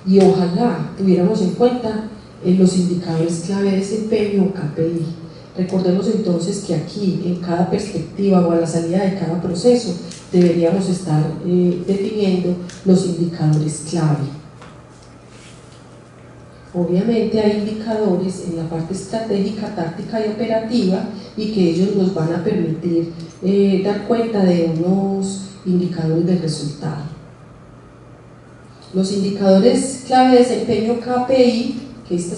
y ojalá tuviéramos en cuenta los indicadores clave de desempeño o KPI. Recordemos entonces que aquí, en cada perspectiva o a la salida de cada proceso, deberíamos estar definiendo los indicadores clave. Obviamente hay indicadores en la parte estratégica, táctica y operativa, y que ellos nos van a permitir dar cuenta de unos indicadores de resultado. Los indicadores clave de desempeño KPI, que esta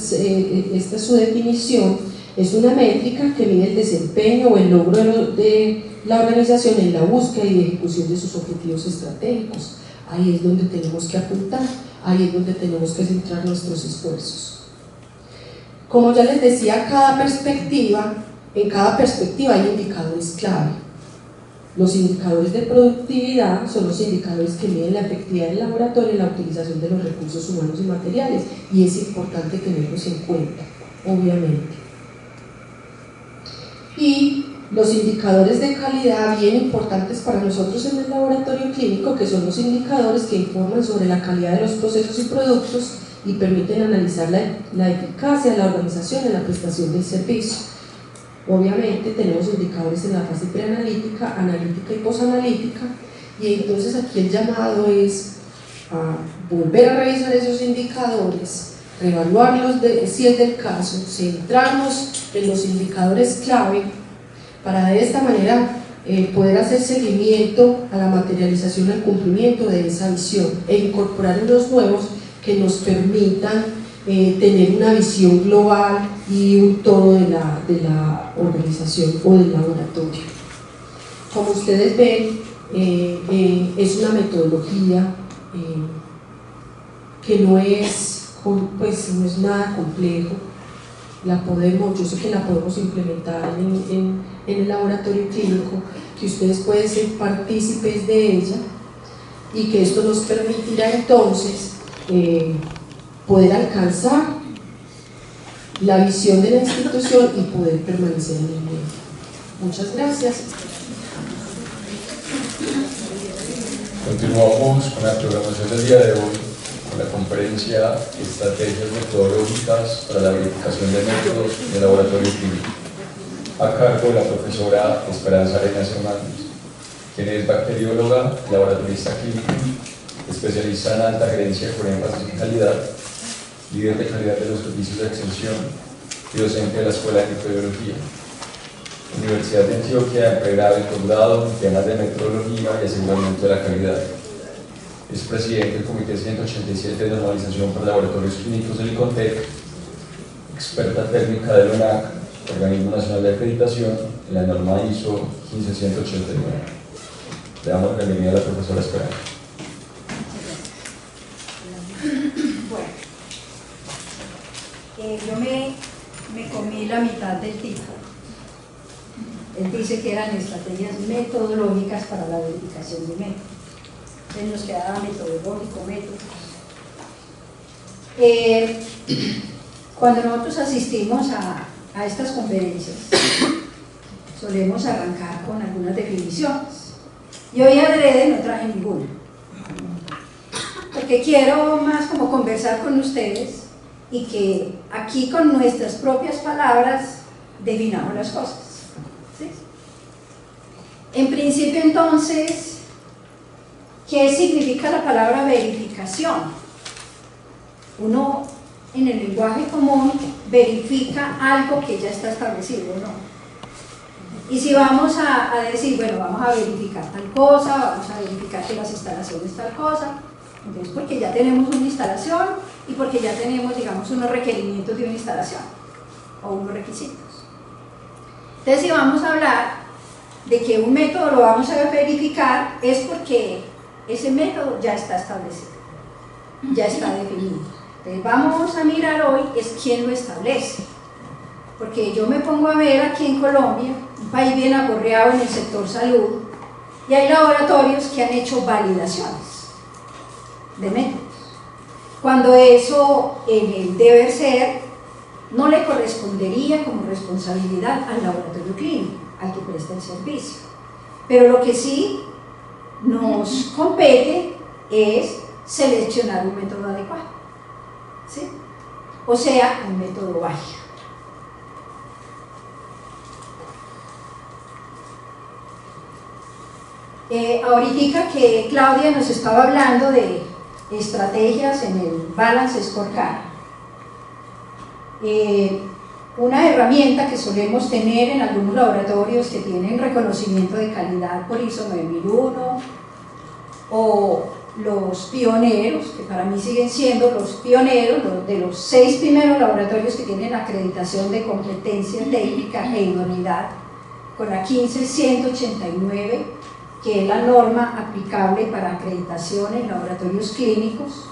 es su definición, es una métrica que mide el desempeño o el logro de la organización en la búsqueda y ejecución de sus objetivos estratégicos. Ahí es donde tenemos que apuntar, ahí es donde tenemos que centrar nuestros esfuerzos. Como ya les decía, en cada perspectiva hay indicadores clave. Los indicadores de productividad son los indicadores que miden la efectividad del laboratorio y la utilización de los recursos humanos y materiales, y es importante tenerlos en cuenta, obviamente. Y los indicadores de calidad, bien importantes para nosotros en el laboratorio clínico, que son los indicadores que informan sobre la calidad de los procesos y productos y permiten analizar la eficacia de la organización en la prestación del servicio. Obviamente tenemos indicadores en la fase preanalítica, analítica y posanalítica, y entonces aquí el llamado es a volver a revisar esos indicadores, reevaluarlos si es del caso, centrarnos en los indicadores clave para de esta manera poder hacer seguimiento a la materialización, al cumplimiento de esa visión e incorporar unos nuevos que nos permitan tener una visión global y un todo de la organización o del laboratorio. Como ustedes ven, es una metodología que no es nada complejo. Yo sé que la podemos implementar en el laboratorio clínico, que ustedes pueden ser partícipes de ella, y que esto nos permitirá entonces poder alcanzar la visión de la institución y poder permanecer en el medio. Muchas gracias. Continuamos con la programación del día de hoy, con la conferencia Estrategias Metodológicas para la Verificación de Métodos del Laboratorio Clínico, a cargo de la profesora Esperanza Arenas Hernández. quien es bacterióloga, laboratorista clínica, especialista en alta gerencia con énfasis en calidad, líder de calidad de los servicios de extensión y docente de la Escuela de Microbiología. Universidad de Antioquia, pregrado y posgrado en temas de metodología y aseguramiento de la calidad. Es presidente del Comité 187 de Normalización para Laboratorios Clínicos del ICONTEC, experta técnica del ONAC, Organismo Nacional de Acreditación, en la norma ISO 15189. Le damos la bienvenida a la profesora Esperanza. Bueno, yo me comí la mitad del título. Él dice que eran estrategias metodológicas para la verificación de métodos. Entonces nos quedaba metodológico, método. Cuando nosotros asistimos a estas conferencias, solemos arrancar con algunas definiciones. Y hoy adrede no traje ninguna, porque quiero más como conversar con ustedes y que aquí con nuestras propias palabras definamos las cosas. ¿Sí? En principio, entonces, ¿qué significa la palabra verificación? Uno en el lenguaje común verifica algo que ya está establecido, ¿no? Y si vamos a decir, bueno, vamos a verificar tal cosa, vamos a verificar que las instalaciones tal cosa, entonces porque ya tenemos una instalación y porque ya tenemos, digamos, unos requerimientos de una instalación o unos requisitos. Entonces, si vamos a hablar de que un método lo vamos a verificar, es porque ese método ya está establecido, ya está definido. Entonces, vamos a mirar hoy es quién lo establece. Porque yo me pongo a ver aquí en Colombia, un país bien aporreado en el sector salud, y hay laboratorios que han hecho validaciones de métodos. Cuando eso, en el deber ser, no le correspondería como responsabilidad al laboratorio clínico, al que presta el servicio. Pero lo que sí nos compete es seleccionar un método adecuado, ¿sí? O sea, un método válido. Ahorita que Claudia nos estaba hablando de estrategias en el Balance Scorecard, una herramienta que solemos tener en algunos laboratorios que tienen reconocimiento de calidad por ISO 9001 o los pioneros, que para mí siguen siendo los pioneros de los 6 primeros laboratorios que tienen acreditación de competencia técnica e idoneidad con la 15189, que es la norma aplicable para acreditación en laboratorios clínicos.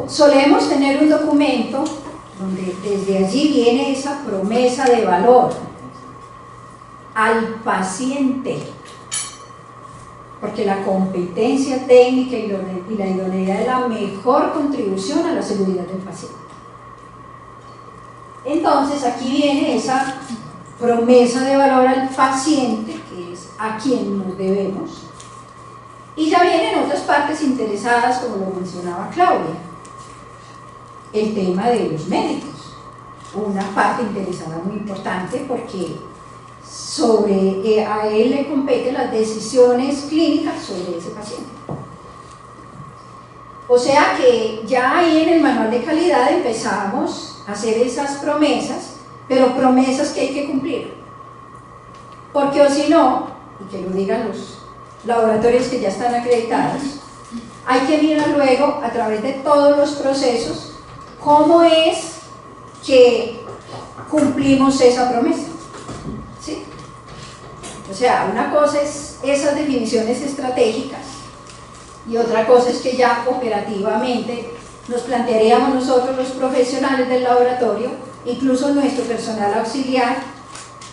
Solemos tener un documento donde desde allí viene esa promesa de valor al paciente, porque la competencia técnica y la idoneidad es la mejor contribución a la seguridad del paciente. Entonces aquí viene esa promesa de valor al paciente, que es a quien nos debemos, y ya vienen otras partes interesadas, como lo mencionaba Claudia, el tema de los médicos, una parte interesada muy importante porque a él le competen las decisiones clínicas sobre ese paciente. O sea que ya ahí en el manual de calidad empezamos a hacer esas promesas, pero promesas que hay que cumplir, porque o si no, y que lo digan los laboratorios que ya están acreditados, hay que mirar luego a través de todos los procesos cómo es que cumplimos esa promesa, ¿sí? O sea, una cosa es esas definiciones estratégicas y otra cosa es que ya operativamente nos plantearíamos nosotros los profesionales del laboratorio, incluso nuestro personal auxiliar,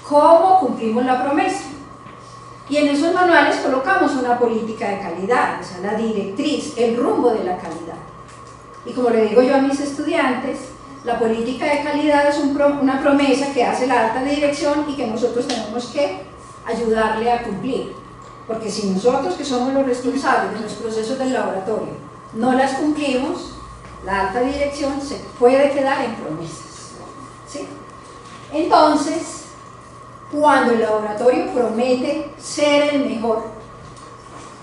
cómo cumplimos la promesa. Y en esos manuales colocamos una política de calidad, o sea, la directriz, el rumbo de la calidad. Y como le digo yo a mis estudiantes, la política de calidad es una promesa que hace la alta dirección y que nosotros tenemos que ayudarle a cumplir. Porque si nosotros, que somos los responsables de los procesos del laboratorio, no las cumplimos, la alta dirección se puede quedar en promesas, ¿sí? Entonces, cuando el laboratorio promete ser el mejor,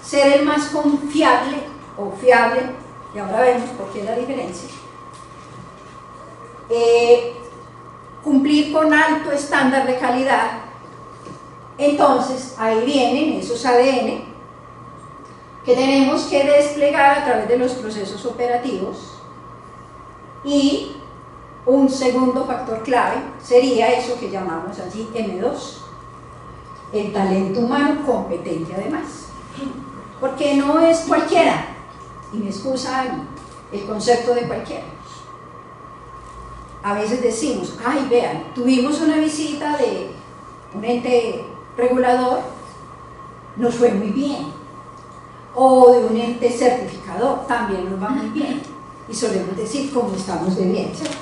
ser el más confiable o fiable, y ahora vemos por qué es la diferencia, cumplir con alto estándar de calidad, entonces ahí vienen esos ADN que tenemos que desplegar a través de los procesos operativos. Y un segundo factor clave sería eso que llamamos allí M2, el talento humano competente además, porque no es cualquiera, y me excusan el concepto de cualquiera. A veces decimos, ay, vean, tuvimos una visita de un ente regulador, nos fue muy bien, o de un ente certificador, también nos va muy bien, y solemos decir cómo estamos de bien, ¿cierto?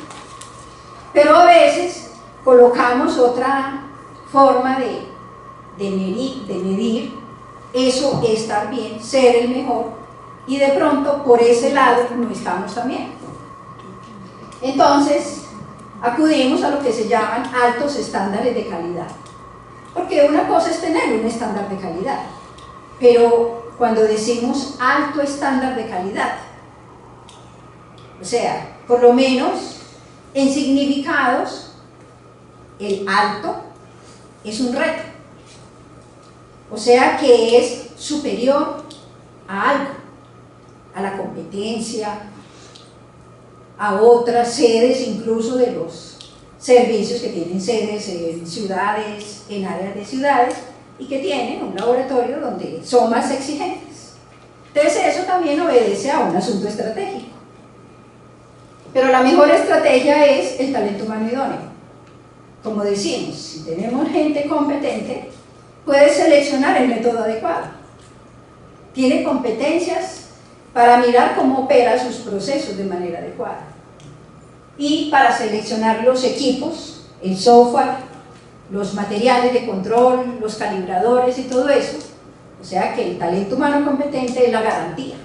Pero a veces colocamos otra forma de medir eso, estar bien, ser el mejor, y de pronto por ese lado no estamos tan bien. Entonces acudimos a lo que se llaman altos estándares de calidad, porque una cosa es tener un estándar de calidad, pero cuando decimos alto estándar de calidad, o sea, por lo menos en significados, el alto es un reto, o sea que es superior a algo, a la competencia, a otras sedes incluso de los servicios que tienen sedes en ciudades, en áreas de ciudades, y que tienen un laboratorio donde son más exigentes. Entonces eso también obedece a un asunto estratégico. Pero la mejor estrategia es el talento humano idóneo. Como decimos, si tenemos gente competente, puede seleccionar el método adecuado. Tiene competencias para mirar cómo opera sus procesos de manera adecuada. Y para seleccionar los equipos, el software, los materiales de control, los calibradores y todo eso. O sea que el talento humano competente es la garantía.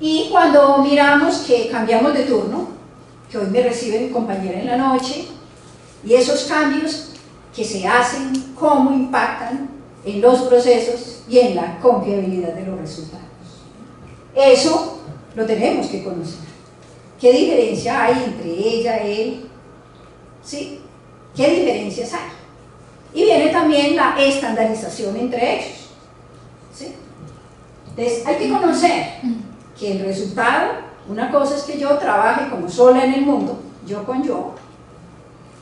Y cuando miramos que cambiamos de turno, que hoy me recibe mi compañera en la noche, y esos cambios que se hacen, cómo impactan en los procesos y en la confiabilidad de los resultados. Eso lo tenemos que conocer. ¿Qué diferencia hay entre ella, él? ¿Sí? ¿Qué diferencias hay? Y viene también la estandarización entre ellos. ¿Sí? Entonces hay que conocer que el resultado, una cosa es que yo trabaje como sola en el mundo, yo con yo,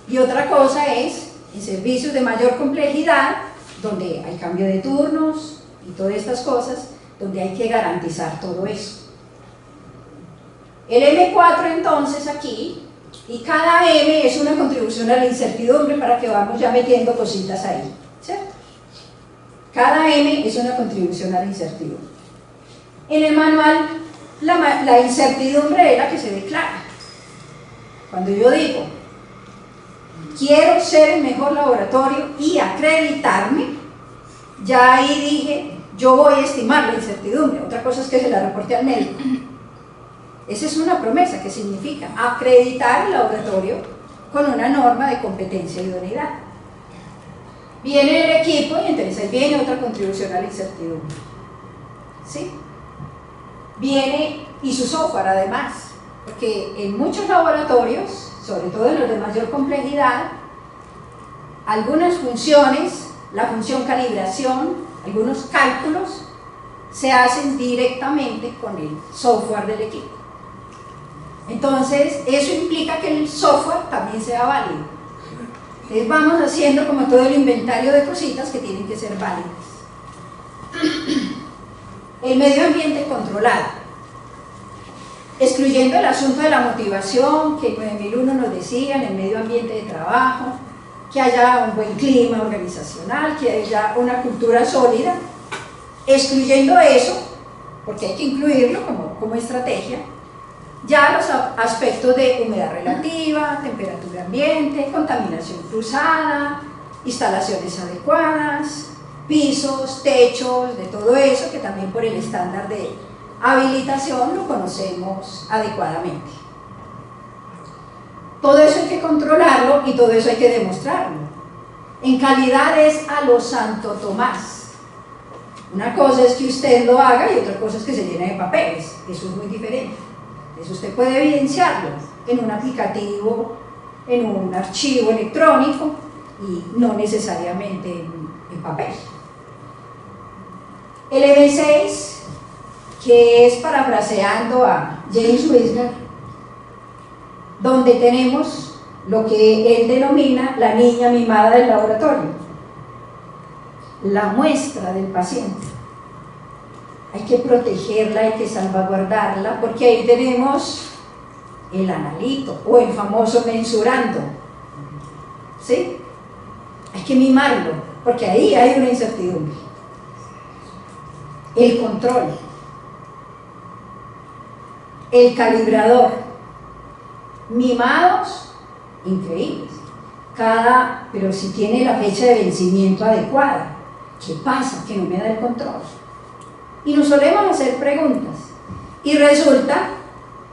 y otra cosa es en servicios de mayor complejidad, donde hay cambio de turnos y todas estas cosas, donde hay que garantizar todo eso. El M4 entonces aquí, y cada M es una contribución a la incertidumbre para que vamos ya metiendo cositas ahí, ¿cierto? Cada M es una contribución a la incertidumbre. En el manual, la incertidumbre es la que se declara. Cuando yo digo, quiero ser el mejor laboratorio y acreditarme, ya ahí dije, yo voy a estimar la incertidumbre. Otra cosa es que se la reporte al médico. Esa es una promesa que significa acreditar el laboratorio con una norma de competencia y idoneidad. Viene el equipo y entonces ahí viene otra contribución a la incertidumbre. ¿Sí? Viene y su software además, porque en muchos laboratorios, sobre todo en los de mayor complejidad, algunas funciones, la función calibración, algunos cálculos, se hacen directamente con el software del equipo. Entonces, eso implica que el software también sea válido. Entonces vamos haciendo como todo el inventario de cositas que tienen que ser válidas. El medio ambiente controlado, excluyendo el asunto de la motivación, que en 9001 nos decían, el medio ambiente de trabajo, que haya un buen clima organizacional, que haya una cultura sólida, excluyendo eso, porque hay que incluirlo como estrategia, ya los aspectos de humedad relativa, temperatura ambiente, contaminación cruzada, instalaciones adecuadas, pisos, techos, de todo eso que también por el estándar de habilitación lo conocemos adecuadamente. Todo eso hay que controlarlo y todo eso hay que demostrarlo. En calidad es a lo Santo Tomás. Una cosa es que usted lo haga y otra cosa es que se llene de papeles. Eso es muy diferente. Eso usted puede evidenciarlo en un aplicativo, en un archivo electrónico y no necesariamente en papel. El M6, que es parafraseando a James Wisner, donde tenemos lo que él denomina la niña mimada del laboratorio, la muestra del paciente. Hay que protegerla, hay que salvaguardarla, porque ahí tenemos el analito o el famoso mensurando, ¿sí? Hay que mimarlo, porque ahí hay una incertidumbre. El control, el calibrador, mimados, increíbles, pero si tiene la fecha de vencimiento adecuada, ¿qué pasa? Que no me da el control. Y nos solemos hacer preguntas, y resulta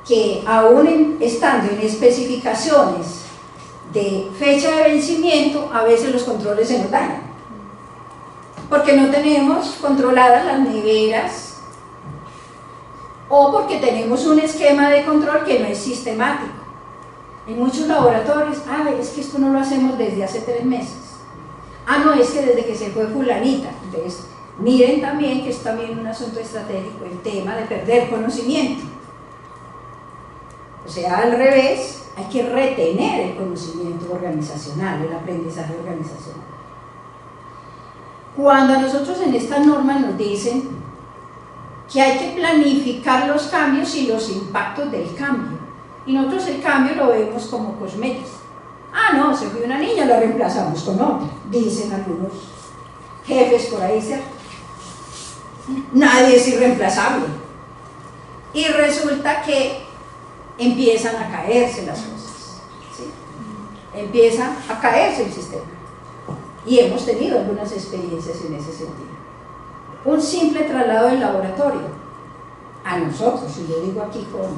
que aún estando en especificaciones de fecha de vencimiento, a veces los controles se nos dañan, porque no tenemos controladas las neveras, o porque tenemos un esquema de control que no es sistemático. En muchos laboratorios, es que esto no lo hacemos desde hace 3 meses. No, es que desde que se fue fulanita. Entonces, miren también que es también un asunto estratégico, el tema de perder conocimiento. O sea, al revés, hay que retener el conocimiento organizacional, el aprendizaje organizacional. Cuando a nosotros en estas normas nos dicen que hay que planificar los cambios y los impactos del cambio, y nosotros el cambio lo vemos como cosmético. No, se fue una niña, la reemplazamos con otra, dicen algunos jefes por ahí, ¿cierto? Nadie es irreemplazable. Y resulta que empiezan a caerse las cosas, ¿sí? Empieza a caerse el sistema. Y hemos tenido algunas experiencias en ese sentido. Un simple traslado del laboratorio, a nosotros, y yo digo aquí con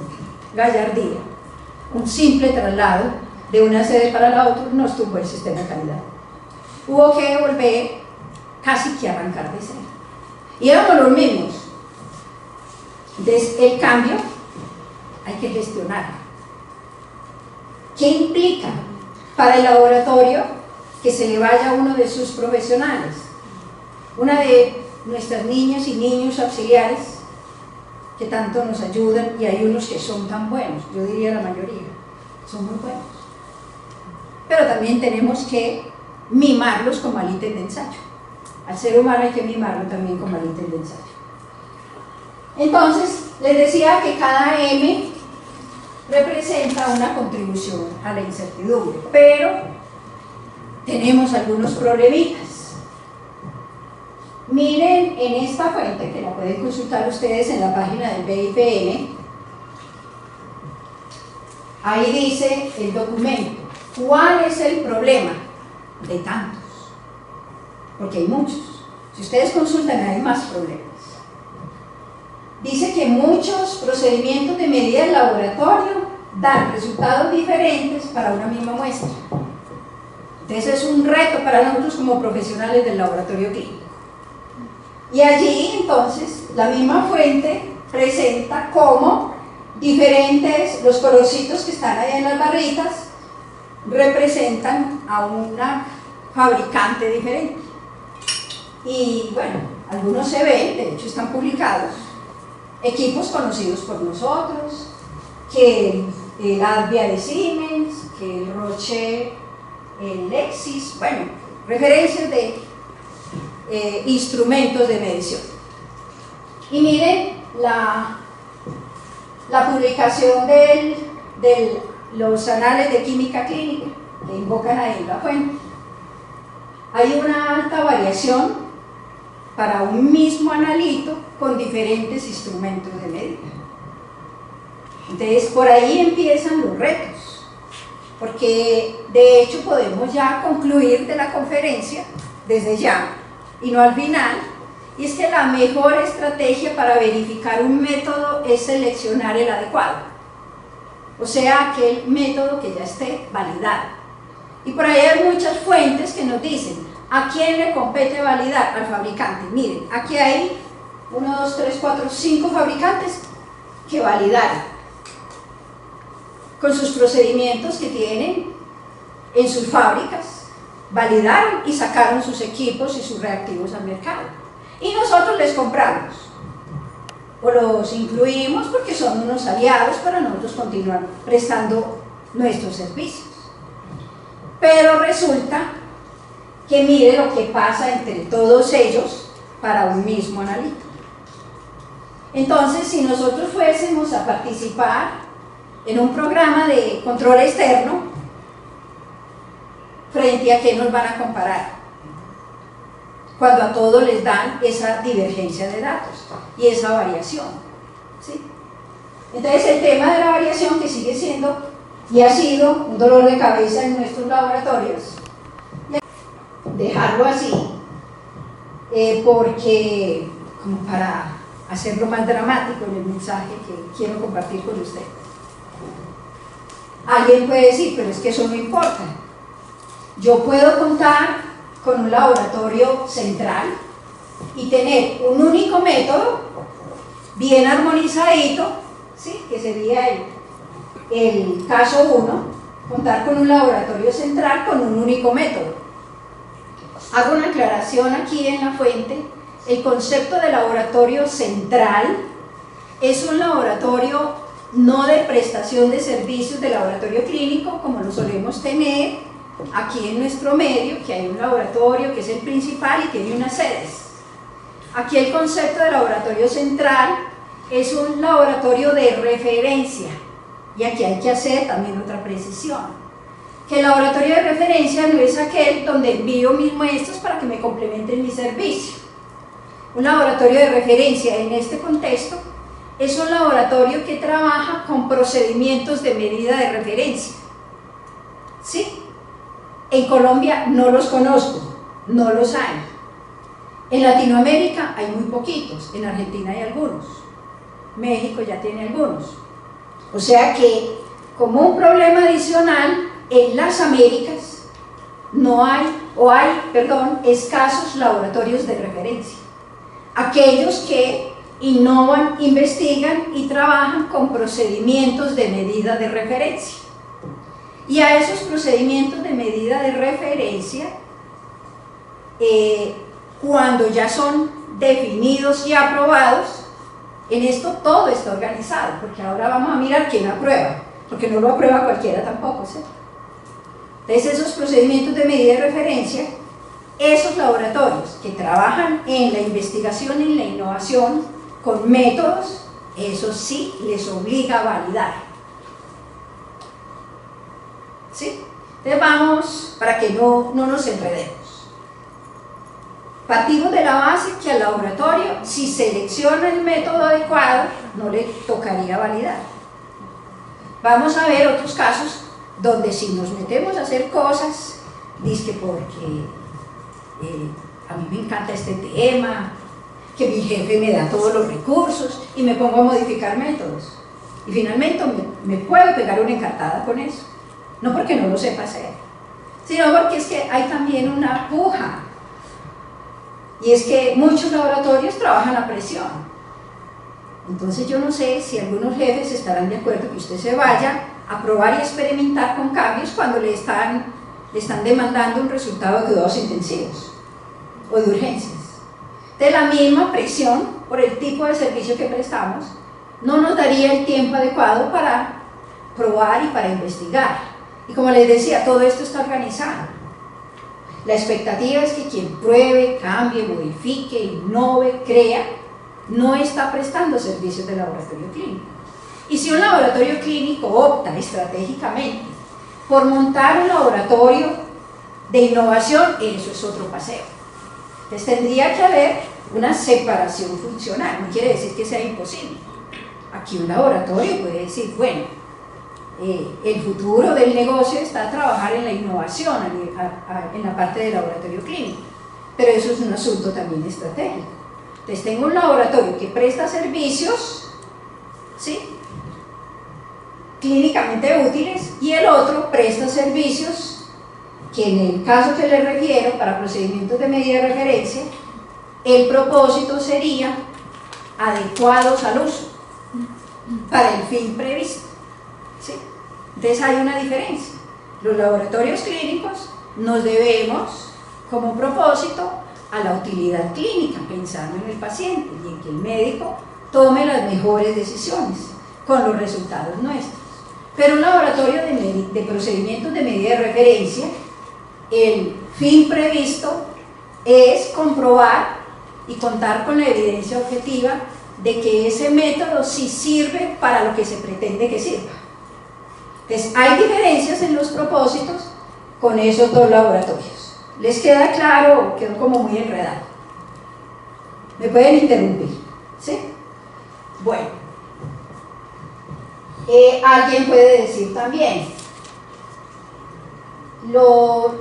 gallardía, un simple traslado de una sede para la otra nos tumbó el sistema de calidad. Hubo que volver casi que arrancar de cero. Y éramos los mismos. Entonces, el cambio hay que gestionarlo. ¿Qué implica para el laboratorio que se le vaya uno de sus profesionales? Una de nuestras niñas y niños auxiliares que tanto nos ayudan, y hay unos que son tan buenos, yo diría la mayoría, son muy buenos. Pero también tenemos que mimarlos como al ítem de ensayo. Al ser humano hay que mimarlo también como al ítem de ensayo. Entonces, les decía que cada M representa una contribución a la incertidumbre, pero tenemos algunos problemitas. Miren en esta fuente, que la pueden consultar ustedes en la página del BIPM, ahí dice el documento, ¿cuál es el problema? De tantos, porque hay muchos. Si ustedes consultan hay más problemas. Dice que muchos procedimientos de medida del laboratorio dan resultados diferentes para una misma muestra. Entonces es un reto para nosotros como profesionales del laboratorio clínico. Y allí entonces la misma fuente presenta cómo diferentes, los colorcitos que están ahí en las barritas representan a una fabricante diferente. Y bueno, algunos se ven, de hecho están publicados, equipos conocidos por nosotros, que el Advia de Siemens, que el Roche, el Lexis, bueno, referencias de instrumentos de medición. Y miren la publicación de los anales de química clínica que invocan ahí la fuente. Hay una alta variación para un mismo analito con diferentes instrumentos de medida. Entonces por ahí empiezan los retos, porque de hecho podemos ya concluir de la conferencia desde ya y no al final, y es que la mejor estrategia para verificar un método es seleccionar el adecuado. o sea, aquel método que ya esté validado. Y por ahí hay muchas fuentes que nos dicen, ¿a quién le compete validar? Al fabricante. Miren, aquí hay 1, 2, 3, 4, 5 fabricantes que validaron con sus procedimientos que tienen en sus fábricas, validaron y sacaron sus equipos y sus reactivos al mercado. Y nosotros les compramos, o los incluimos porque son unos aliados para nosotros continuar prestando nuestros servicios. Pero resulta que mire lo que pasa entre todos ellos para un mismo analítico. Entonces, si nosotros fuésemos a participar en un programa de control externo, ¿frente a qué nos van a comparar? Cuando a todos les dan esa divergencia de datos y esa variación, ¿sí? Entonces el tema de la variación, que sigue siendo y ha sido un dolor de cabeza en nuestros laboratorios, dejarlo así, porque como para hacerlo más dramático en el mensaje que quiero compartir con usted. Alguien puede decir, pero es que eso no importa. Yo puedo contar con un laboratorio central y tener un único método bien armonizadito, ¿sí? Que sería el caso 1, contar con un laboratorio central con un único método. Hago una aclaración aquí en la fuente. El concepto de laboratorio central es un laboratorio no de prestación de servicios de laboratorio clínico como lo solemos tener aquí en nuestro medio, que hay un laboratorio que es el principal y tiene unas sedes. Aquí el concepto de laboratorio central es un laboratorio de referencia, y aquí hay que hacer también otra precisión, que el laboratorio de referencia no es aquel donde envío mis muestras para que me complementen mi servicio. Un laboratorio de referencia en este contexto es un laboratorio que trabaja con procedimientos de medida de referencia, ¿sí? En Colombia no los conozco, no los hay. En Latinoamérica hay muy poquitos, en Argentina hay algunos, México ya tiene algunos. O sea que, como un problema adicional, en las Américas no hay, o hay, perdón, escasos laboratorios de referencia. Aquellos que innovan, investigan y trabajan con procedimientos de medida de referencia. Y a esos procedimientos de medida de referencia, cuando ya son definidos y aprobados, en esto todo está organizado, porque ahora vamos a mirar quién aprueba, porque no lo aprueba cualquiera tampoco, ¿sí? Entonces esos procedimientos de medida de referencia, esos laboratorios que trabajan en la investigación y en la innovación con métodos, eso sí les obliga a validar, ¿sí? Entonces vamos, para que no nos enredemos. Partimos de la base que al laboratorio, si selecciona el método adecuado, no le tocaría validar. Vamos a ver otros casos donde si nos metemos a hacer cosas, dizque porque a mí me encanta este tema, que mi jefe me da todos los recursos y me pongo a modificar métodos. Y finalmente me puedo pegar una encartada con eso. No porque no lo sepa hacer, sino porque es que hay también una puja. Y es que muchos laboratorios trabajan a presión. Entonces yo no sé si algunos jefes estarán de acuerdo que usted se vaya a probar y experimentar con cambios cuando le están demandando un resultado de cuidados intensivos o de urgencias. De la misma presión por el tipo de servicio que prestamos, no nos daría el tiempo adecuado para probar y para investigar. Y como les decía, todo esto está organizado. La expectativa es que quien pruebe, cambie, modifique, innove, crea, no está prestando servicios de laboratorio clínico. Y si un laboratorio clínico opta estratégicamente por montar un laboratorio de innovación, eso es otro paseo. Entonces tendría que haber una separación funcional, no quiere decir que sea imposible. Aquí un laboratorio puede decir, bueno, el futuro del negocio está a trabajar en la innovación, en la parte del laboratorio clínico, pero eso es un asunto también estratégico. Entonces tengo un laboratorio que presta servicios, ¿sí?, clínicamente útiles, y el otro presta servicios que, en el caso que les refiero, para procedimientos de medida de referencia, el propósito sería adecuados al uso para el fin previsto, ¿sí? Entonces hay una diferencia. Los laboratorios clínicos nos debemos como propósito a la utilidad clínica, pensando en el paciente y en que el médico tome las mejores decisiones con los resultados nuestros. Pero un laboratorio de procedimientos de medida de referencia, el fin previsto es comprobar y contar con la evidencia objetiva de que ese método sí sirve para lo que se pretende que sirva. Entonces, hay diferencias en los propósitos con esos dos laboratorios. ¿Les queda claro o quedó como muy enredado? ¿Me pueden interrumpir? ¿Sí? Bueno, alguien puede decir también,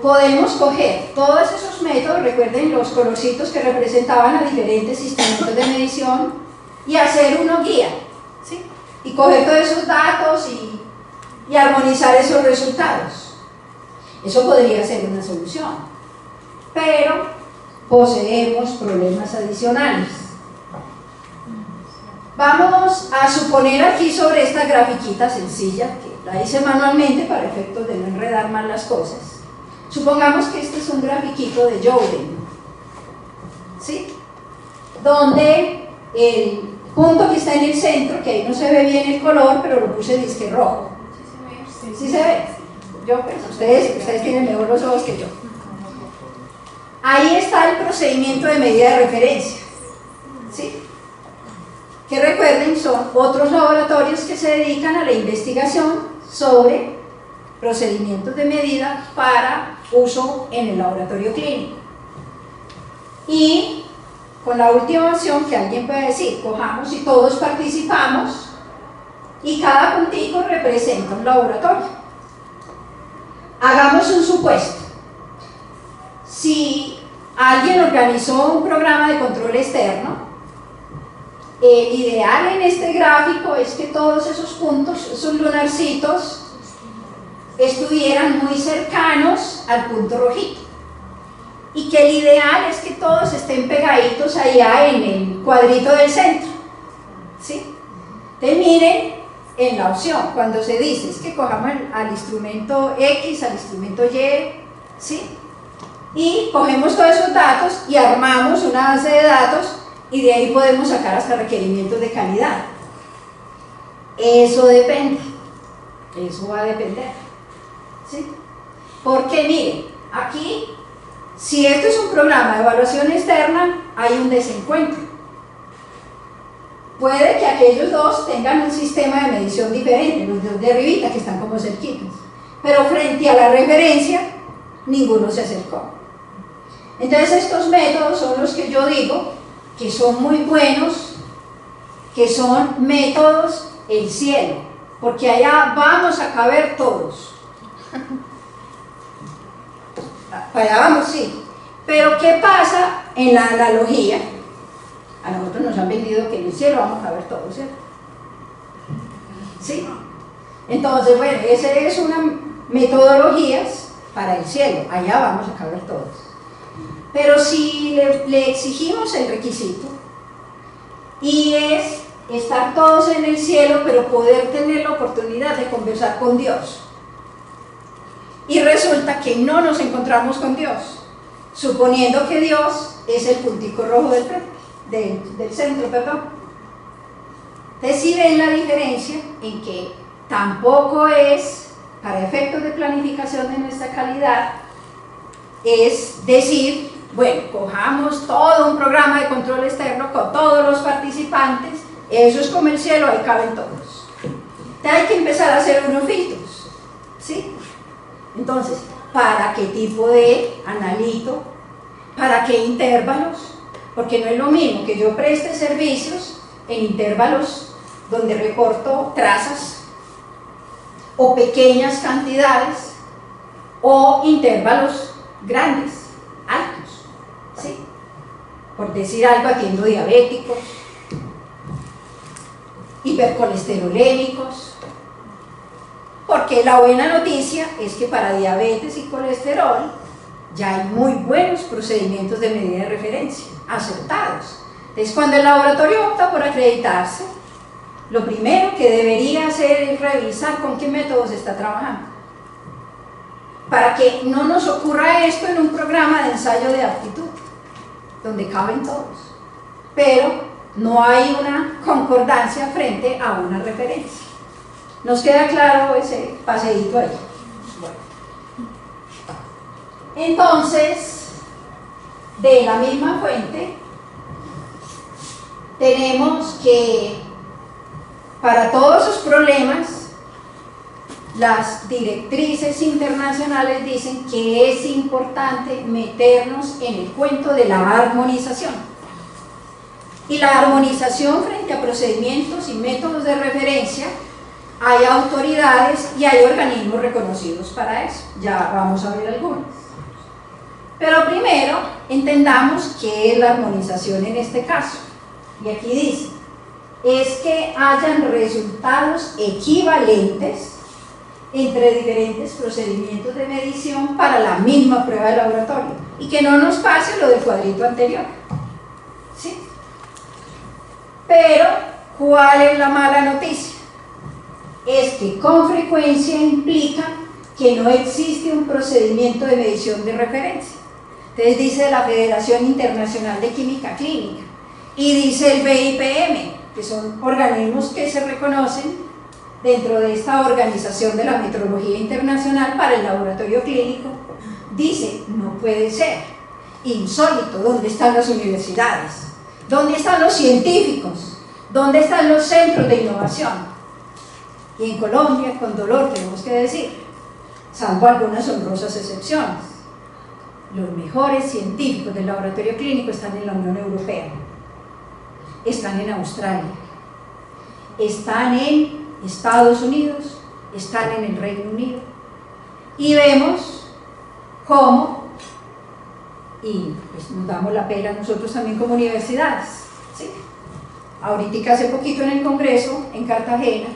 podemos coger todos esos métodos, recuerden los colorcitos que representaban a diferentes instrumentos de medición, y hacer uno guía, ¿sí? Y coger todos esos datos y armonizar esos resultados. Eso podría ser una solución, pero poseemos problemas adicionales. Vamos a suponer aquí sobre esta grafiquita sencilla, que la hice manualmente para efectos de no enredar más las cosas. Supongamos que este es un grafiquito de Jouren, ¿sí? Donde el punto que está en el centro, que ahí no se ve bien el color, pero lo puse disque rojo. ¿Sí se ve? Yo, pues, ustedes tienen mejor los ojos que yo. Ahí está el procedimiento de medida de referencia, ¿sí? Que recuerden, son otros laboratorios que se dedican a la investigación sobre procedimientos de medida para uso en el laboratorio clínico. Y con la última opción que alguien puede decir, cojamos y todos participamos y cada puntico representa un laboratorio. Hagamos un supuesto. Si alguien organizó un programa de control externo, el ideal en este gráfico es que todos esos puntos, esos lunarcitos, estuvieran muy cercanos al punto rojito. Y que el ideal es que todos estén pegaditos allá en el cuadrito del centro, ¿sí? Entonces miren en la opción, cuando se dice es que cojamos al instrumento X, al instrumento Y, ¿sí? Y cogemos todos esos datos y armamos una base de datos y de ahí podemos sacar hasta requerimientos de calidad. Eso depende, eso va a depender, ¿sí? Porque miren, aquí, si esto es un programa de evaluación externa, hay un desencuentro. Puede que aquellos dos tengan un sistema de medición diferente, los dos de arribita que están como cerquitos, pero frente a la referencia, ninguno se acercó. Entonces estos métodos son los que yo digo que son muy buenos, que son métodos el cielo, porque allá vamos a caber todos. Para allá vamos, sí. Pero ¿qué pasa en la analogía? A nosotros nos han vendido que en el cielo vamos a caber todos, ¿cierto? ¿Sí? Entonces, bueno, esa es una metodología para el cielo, allá vamos a caber todos. Pero si le exigimos el requisito, y es estar todos en el cielo, pero poder tener la oportunidad de conversar con Dios, y resulta que no nos encontramos con Dios, suponiendo que Dios es el puntico rojo del centro, perdón. Entonces sí ven la diferencia en que tampoco es, para efectos de planificación de nuestra calidad, es decir, bueno, cojamos todo un programa de control externo con todos los participantes, eso es como el cielo, ahí caben todos. Entonces hay que empezar a hacer unos filtros, ¿sí? Entonces, ¿para qué tipo de analito? ¿Para qué intervalos? Porque no es lo mismo que yo preste servicios en intervalos donde recorto trazas o pequeñas cantidades o intervalos grandes, altos, ¿sí? Por decir algo, atiendo diabéticos, hipercolesterolémicos, porque la buena noticia es que para diabetes y colesterol ya hay muy buenos procedimientos de medida de referencia, aceptados. Entonces, cuando el laboratorio opta por acreditarse, lo primero que debería hacer es revisar con qué métodos está trabajando, para que no nos ocurra esto en un programa de ensayo de aptitud, donde caben todos, pero no hay una concordancia frente a una referencia. ¿Nos queda claro ese paseíto ahí? Bueno. Entonces, de la misma fuente, tenemos que para todos esos problemas, las directrices internacionales dicen que es importante meternos en el cuento de la armonización. Y la armonización frente a procedimientos y métodos de referencia, hay autoridades y hay organismos reconocidos para eso. Ya vamos a ver algunos. Pero primero, entendamos qué es la armonización en este caso. Y aquí dice, es que hayan resultados equivalentes entre diferentes procedimientos de medición para la misma prueba de laboratorio y que no nos pase lo del cuadrito anterior. ¿Sí? Pero, ¿cuál es la mala noticia? Es que con frecuencia implica que no existe un procedimiento de medición de referencia. Entonces dice la Federación Internacional de Química Clínica y dice el BIPM, que son organismos que se reconocen dentro de esta organización de la metrología internacional para el laboratorio clínico, dice, no puede ser, insólito, ¿dónde están las universidades? ¿Dónde están los científicos? ¿Dónde están los centros de innovación? Y en Colombia, con dolor tenemos que decir, salvo algunas honrosas excepciones, los mejores científicos del laboratorio clínico están en la Unión Europea, están en Australia, están en Estados Unidos, están en el Reino Unido, y vemos cómo, y pues nos damos la pela nosotros también como universidades, ¿sí? Ahorita hace poquito en el Congreso, en Cartagena,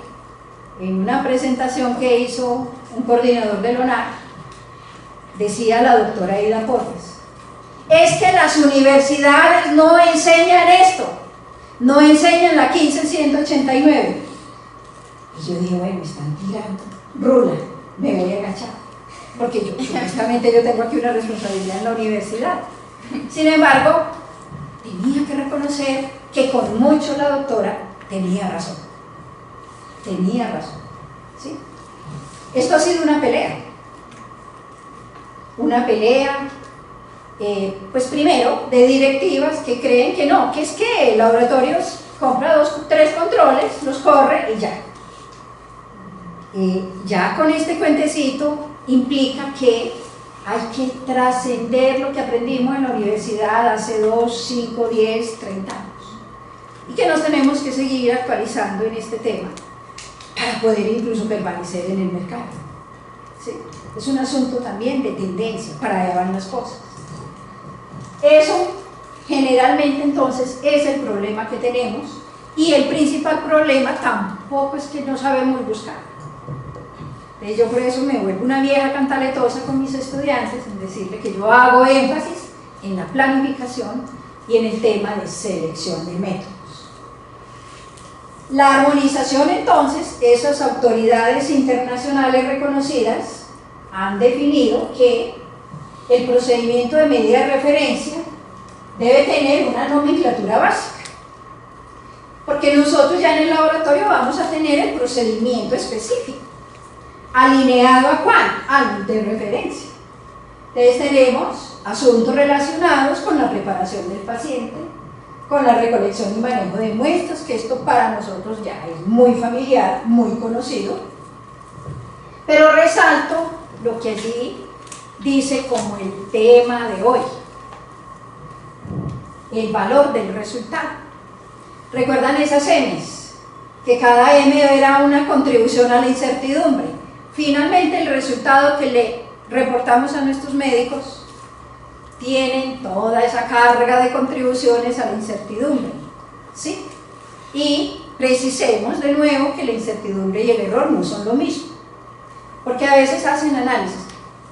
en una presentación que hizo un coordinador del ONAR, decía la doctora Ida Portes, es que las universidades no enseñan esto, no enseñan la 15189. Y yo dije, bueno, me están tirando, rula, me voy a agachar, porque yo, supuestamente yo tengo aquí una responsabilidad en la universidad. Sin embargo, tenía que reconocer que con mucho la doctora tenía razón, ¿sí? Esto ha sido una pelea, pues primero, de directivas que creen que no, que es que el laboratorio compra 3 controles, los corre y ya. Ya con este cuentecito implica que hay que trascender lo que aprendimos en la universidad hace 2, 5, 10, 30 años y que nos tenemos que seguir actualizando en este tema para poder incluso permanecer en el mercado, ¿sí? Es un asunto también de tendencia, para allá van las cosas. Eso generalmente entonces es el problema que tenemos y el principal problema tampoco es que no sabemos buscar. Yo por eso me vuelvo una vieja cantaletosa con mis estudiantes en decirle que yo hago énfasis en la planificación y en el tema de selección de métodos. La armonización entonces, esas autoridades internacionales reconocidas han definido que el procedimiento de medida de referencia debe tener una nomenclatura básica, porque nosotros ya en el laboratorio vamos a tener el procedimiento específico, alineado ¿a cuál? Al de referencia. Entonces tenemos asuntos relacionados con la preparación del paciente, con la recolección y manejo de muestras, que esto para nosotros ya es muy familiar, muy conocido, pero resalto lo que allí dice como el tema de hoy, el valor del resultado. ¿Recuerdan esas M's? Que cada M era una contribución a la incertidumbre. Finalmente el resultado que le reportamos a nuestros médicos tienen toda esa carga de contribuciones a la incertidumbre, ¿sí? Y precisemos de nuevo que la incertidumbre y el error no son lo mismo. porque a veces hacen análisis.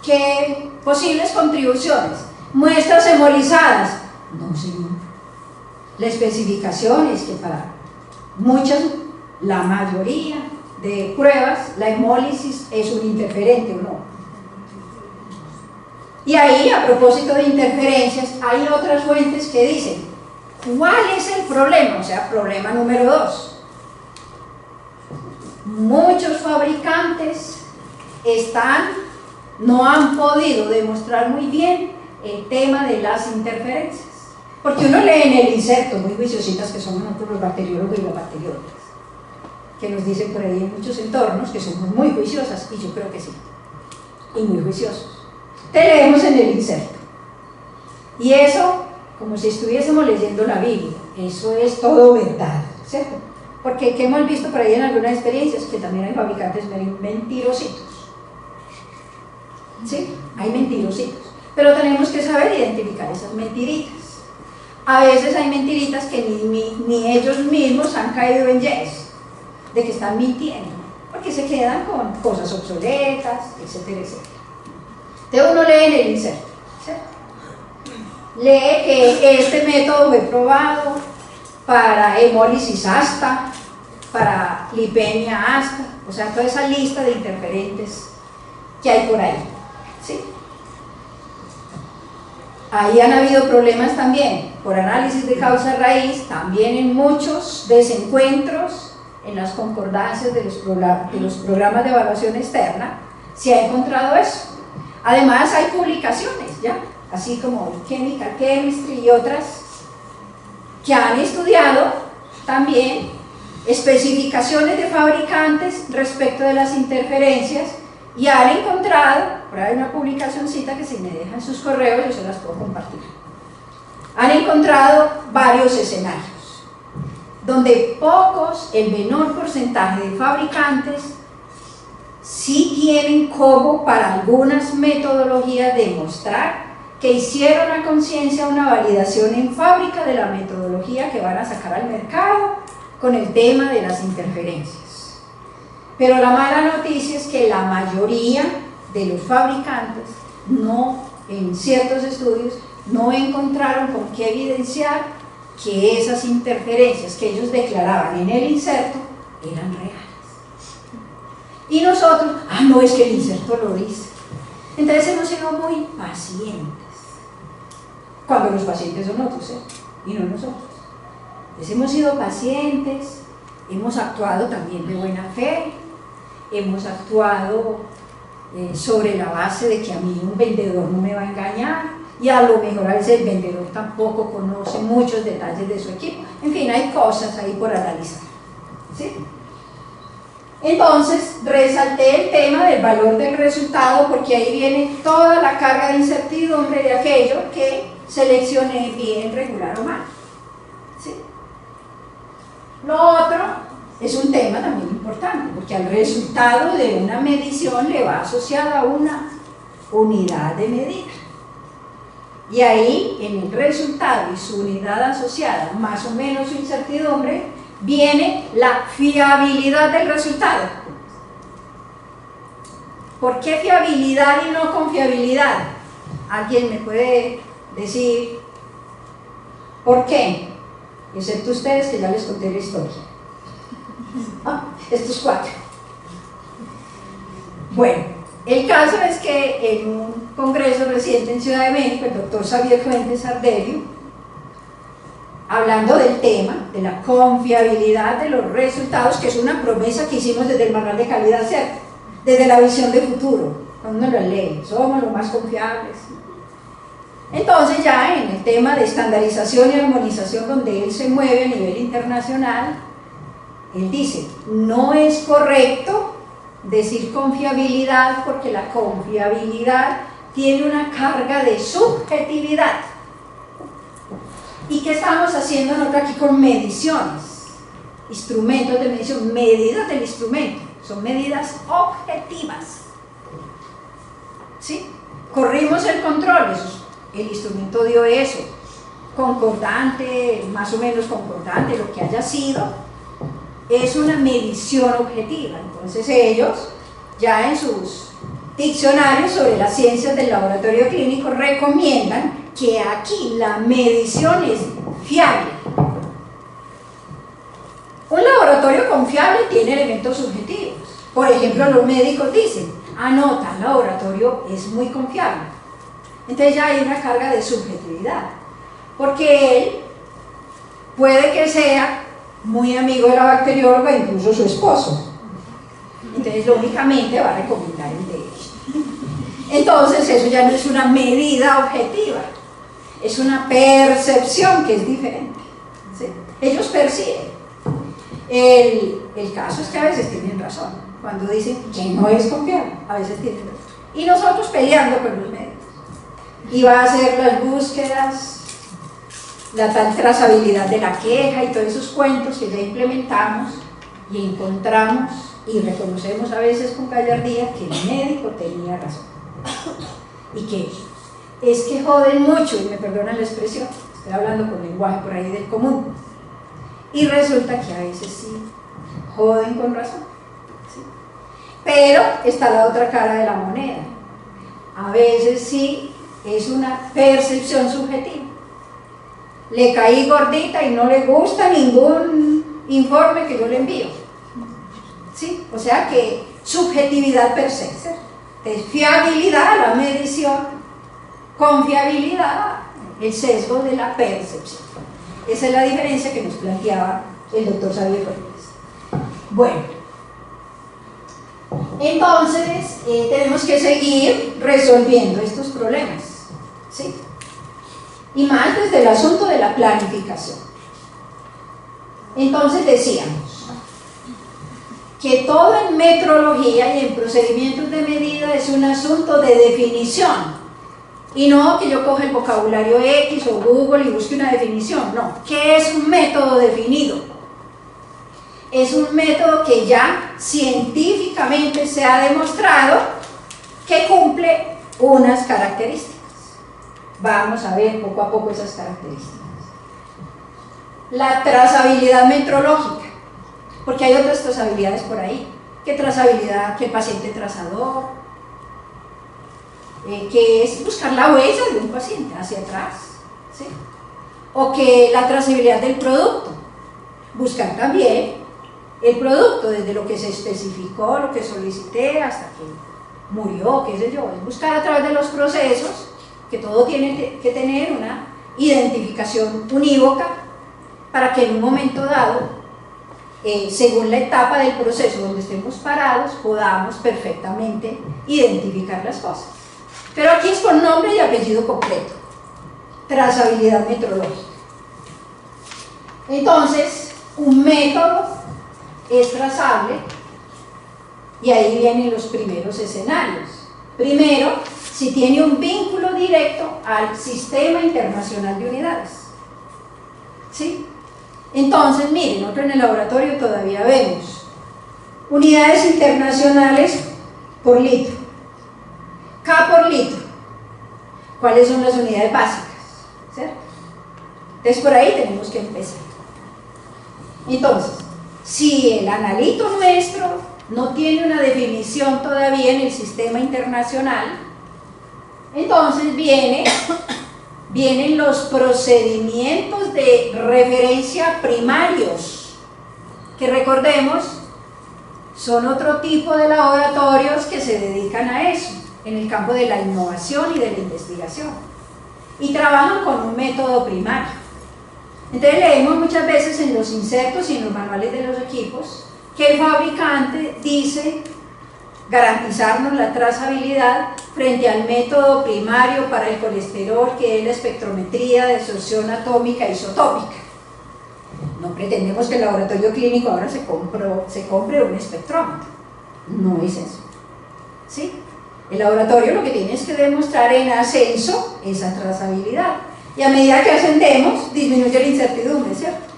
¿Qué posibles contribuciones? Muestras hemolizadas. No, señor. La especificación es que para muchas, la mayoría de pruebas, la hemólisis es un interferente o no. Y ahí, a propósito de interferencias, hay otras fuentes que dicen, ¿cuál es el problema? O sea, problema número 2. Muchos fabricantes no han podido demostrar muy bien el tema de las interferencias. Porque uno lee en el inserto, muy juiciositas que somos nosotros los bacteriólogos y las bacteriólogas, que nos dicen por ahí en muchos entornos que somos muy juiciosas, y yo creo que sí, y muy juiciosos. Te leemos en el inserto. Y eso, como si estuviésemos leyendo la Biblia, eso es todo verdad, ¿cierto? Porque ¿qué hemos visto por ahí en algunas experiencias? Que también hay fabricantes mentirositos. ¿Sí? Hay mentirositos. Pero tenemos que saber identificar esas mentiritas. A veces hay mentiritas que ni ellos mismos han caído en yes, de que están mintiendo, porque se quedan con cosas obsoletas, etcétera, etcétera. Entonces uno lee en el inserto, ¿cierto? Lee que este método fue probado para hemólisis asta, para lipemia asta, o sea, toda esa lista de interferentes que hay por ahí, ¿sí? Ahí han habido problemas también, por análisis de causa raíz, también en muchos desencuentros, en las concordancias de los programas de evaluación externa, se ha encontrado eso. Además hay publicaciones, ¿ya? Así como Chemical Chemistry y otras, que han estudiado también especificaciones de fabricantes respecto de las interferencias y han encontrado, por ahí hay una publicacioncita que si me dejan sus correos yo se las puedo compartir, han encontrado varios escenarios donde el menor porcentaje de fabricantes sí tienen como para algunas metodologías demostrar que hicieron a conciencia una validación en fábrica de la metodología que van a sacar al mercado con el tema de las interferencias. Pero la mala noticia es que la mayoría de los fabricantes en ciertos estudios no encontraron con qué evidenciar que esas interferencias que ellos declaraban en el inserto eran reales. Y nosotros, no, es que el inserto lo dice. Entonces hemos sido muy pacientes, cuando los pacientes son otros, y no nosotros. Entonces hemos sido pacientes, hemos actuado también de buena fe, hemos actuado sobre la base de que a mí un vendedor no me va a engañar, y a lo mejor a veces el vendedor tampoco conoce muchos detalles de su equipo. En fin, hay cosas ahí por analizar, ¿sí? Entonces, resalté el tema del valor del resultado porque ahí viene toda la carga de incertidumbre de aquello que seleccioné bien, regular o mal, ¿sí? Lo otro es un tema también importante, porque al resultado de una medición le va asociada una unidad de medida. Y ahí, en el resultado y su unidad asociada, más o menos su incertidumbre, viene la fiabilidad del resultado. ¿Por qué fiabilidad y no confiabilidad? ¿Alguien me puede decir por qué? Excepto ustedes, que ya les conté la historia. Estos 4. Bueno, el caso es que en un congreso reciente en Ciudad de México, el doctor Xavier Fuentes Ardelio, hablando del tema de la confiabilidad de los resultados, que es una promesa que hicimos desde el manual de calidad, ¿cierto? Desde la visión de futuro, cuando uno lo lee, somos los más confiables. Entonces ya en el tema de estandarización y armonización, donde él se mueve a nivel internacional, él dice, no es correcto decir confiabilidad porque la confiabilidad tiene una carga de subjetividad. ¿Y qué estamos haciendo nosotros aquí con mediciones? Instrumentos de medición, medidas del instrumento, son medidas objetivas, ¿sí? Corrimos el control, el instrumento dio eso, concordante, más o menos concordante, lo que haya sido, es una medición objetiva. Entonces ellos ya en sus diccionarios sobre las ciencias del laboratorio clínico recomiendan que aquí la medición es fiable. Un laboratorio confiable tiene elementos subjetivos. Por ejemplo, los médicos dicen, tal laboratorio es muy confiable. Entonces ya hay una carga de subjetividad, porque él puede que sea muy amigo de la bacterióloga, incluso su esposo. Entonces lógicamente va a recomendar el de él. Entonces eso ya no es una medida objetiva, es una percepción que es diferente, ¿sí? Ellos perciben. El caso es que a veces tienen razón, cuando dicen que no es confiable, a veces tienen razón. Y nosotros peleando con los médicos. Y va a hacer las búsquedas, la tal trazabilidad de la queja y todos esos cuentos que ya implementamos y encontramos y reconocemos a veces con gallardía que el médico tenía razón. Y que es que joden mucho, y me perdonan la expresión, estoy hablando con lenguaje por ahí del común. Y resulta que a veces sí, joden con razón. ¿Sí? Pero está la otra cara de la moneda. A veces sí es una percepción subjetiva. Le caí gordita y no le gusta ningún informe que yo le envío. ¿Sí? O sea que subjetividad per se. Es fiabilidad, la medición, confiabilidad, el sesgo de la percepción. Esa es la diferencia que nos planteaba el doctor Xavier Rodríguez. Bueno, entonces tenemos que seguir resolviendo estos problemas, ¿sí? Y más desde el asunto de la planificación. Entonces decíamos que todo en metrología y en procedimientos de medida es un asunto de definición. Y no que yo coja el vocabulario X o Google y busque una definición, no. ¿Qué es un método definido? Es un método que ya científicamente se ha demostrado que cumple unas características. Vamos a ver poco a poco esas características. La trazabilidad metrológica, porque hay otras trazabilidades por ahí. ¿Qué trazabilidad? ¿Qué paciente trazador? Que es buscar la huella de un paciente hacia atrás, ¿sí? O que la trazabilidad del producto, buscar también el producto desde lo que se especificó, lo que solicité hasta que murió, qué sé yo, es buscar a través de los procesos que todo tiene que tener una identificación unívoca para que en un momento dado, según la etapa del proceso donde estemos parados, podamos perfectamente identificar las cosas. Pero aquí es con nombre y apellido completo. Trazabilidad metrológica. Entonces, un método es trazable y ahí vienen los primeros escenarios. Primero, si tiene un vínculo directo al Sistema Internacional de Unidades. ¿Sí? Entonces, miren, nosotros en el laboratorio todavía vemos unidades internacionales por litro. K por litro. ¿Cuáles son las unidades básicas? ¿Cierto? Entonces por ahí tenemos que empezar. Entonces, si el analito nuestro no tiene una definición todavía en el sistema internacional, entonces vienen los procedimientos de referencia primarios, que recordemos, son otro tipo de laboratorios que se dedican a eso, en el campo de la innovación y de la investigación, y trabajan con un método primario. Entonces leemos muchas veces en los insertos y en los manuales de los equipos que el fabricante dice garantizarnos la trazabilidad frente al método primario para el colesterol, que es la espectrometría de absorción atómica isotópica. No pretendemos que el laboratorio clínico ahora se compre un espectrómetro, no es eso, ¿sí? El laboratorio lo que tiene es que demostrar en ascenso esa trazabilidad. Y a medida que ascendemos, disminuye la incertidumbre, ¿cierto?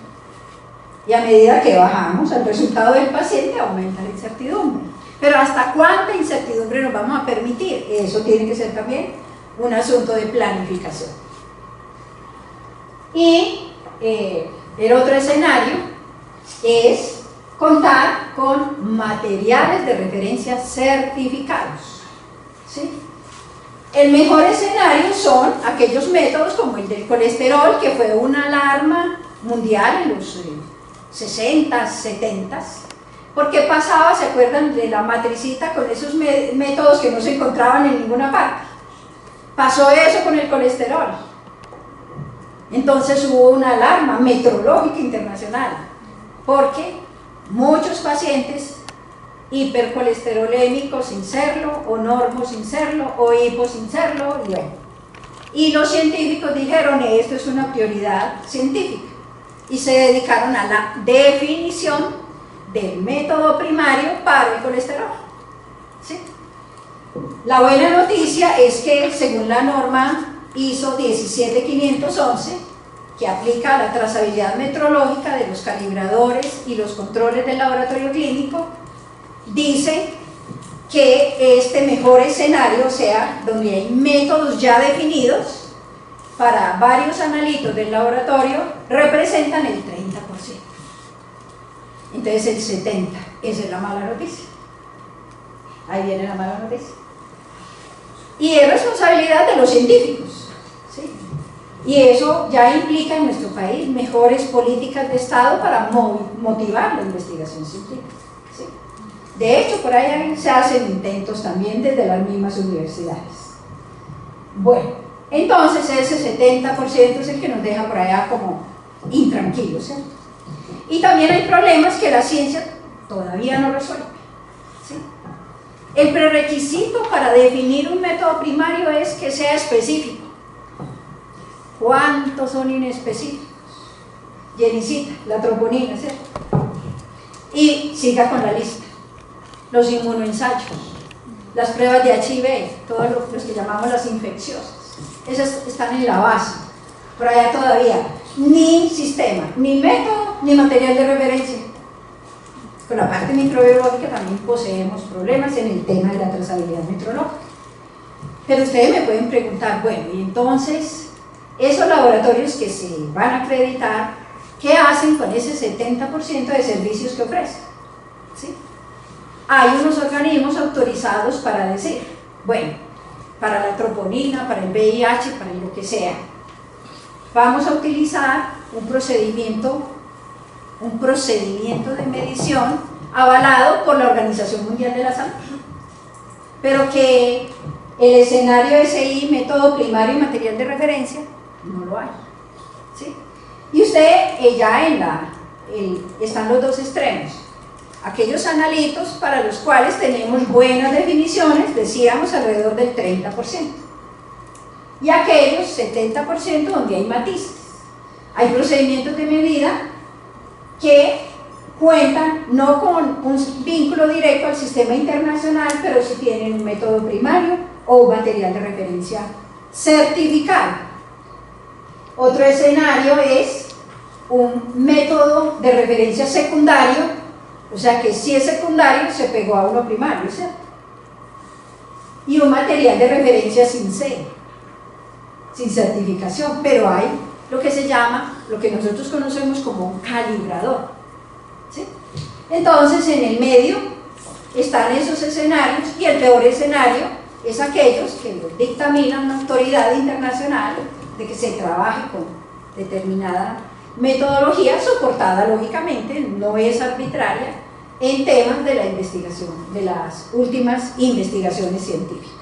Y a medida que bajamos al resultado del paciente, aumenta la incertidumbre. Pero ¿hasta cuánta incertidumbre nos vamos a permitir? Eso tiene que ser también un asunto de planificación. Y el otro escenario es contar con materiales de referencia certificados, ¿sí? El mejor escenario son aquellos métodos como el del colesterol, que fue una alarma mundial en los 60s, 70s, porque pasaba, ¿se acuerdan de la matricita con esos métodos que no se encontraban en ninguna parte? Pasó eso con el colesterol. Entonces hubo una alarma meteorológica internacional, porque muchos pacientes hipercolesterolémicos sin serlo, o normo sin serlo, o hipo sin serlo, y bueno. Y los científicos dijeron, esto es una prioridad científica, y se dedicaron a la definición del método primario para el colesterol, ¿sí? La buena noticia es que según la norma ISO 17511, que aplica la trazabilidad metrológica de los calibradores y los controles del laboratorio clínico, dice que este mejor escenario, o sea, donde hay métodos ya definidos para varios analitos del laboratorio, representan el 30%. Entonces el 70%, esa es la mala noticia. Ahí viene la mala noticia. Y es responsabilidad de los científicos, ¿sí? Y eso ya implica en nuestro país mejores políticas de Estado para motivar la investigación científica, ¿sí? De hecho, por ahí se hacen intentos también desde las mismas universidades. Bueno, entonces ese 70% es el que nos deja por allá como intranquilos, ¿cierto? Y también hay problemas que la ciencia todavía no resuelve, ¿sí? El prerequisito para definir un método primario es que sea específico. ¿Cuántos son inespecíficos? Jenicita, la troponina, ¿cierto? Y siga con la lista. Los inmunoensayos, las pruebas de HIV, todos los que llamamos las infecciosas, esas están en la base. Por allá todavía ni sistema, ni método, ni material de referencia. Con la parte microbiológica también poseemos problemas en el tema de la trazabilidad metrológica. Pero ustedes me pueden preguntar, bueno, y entonces, esos laboratorios que se van a acreditar, ¿qué hacen con ese 70% de servicios que ofrecen? ¿Sí? Hay unos organismos autorizados para decir, bueno, para la troponina, para el VIH, para lo que sea, vamos a utilizar un procedimiento de medición avalado por la Organización Mundial de la Salud, pero que el escenario SI, método primario y material de referencia, no lo hay, ¿sí? Y usted ya están los dos extremos, aquellos analitos para los cuales tenemos buenas definiciones, decíamos alrededor del 30%, y aquellos 70% donde hay matices. Hay procedimientos de medida que cuentan no con un vínculo directo al sistema internacional, pero sí tienen un método primario o un material de referencia certificado. Otro escenario es un método de referencia secundario, o sea que si es secundario se pegó a uno primario, ¿cierto? Y un material de referencia sin certificación, pero hay lo que se llama, lo que nosotros conocemos como un calibrador, ¿sí? Entonces en el medio están esos escenarios, y el peor escenario es aquellos que lo dictamina una autoridad internacional de que se trabaje con determinada metodología soportada lógicamente, no es arbitraria, en temas de la investigación, de las últimas investigaciones científicas.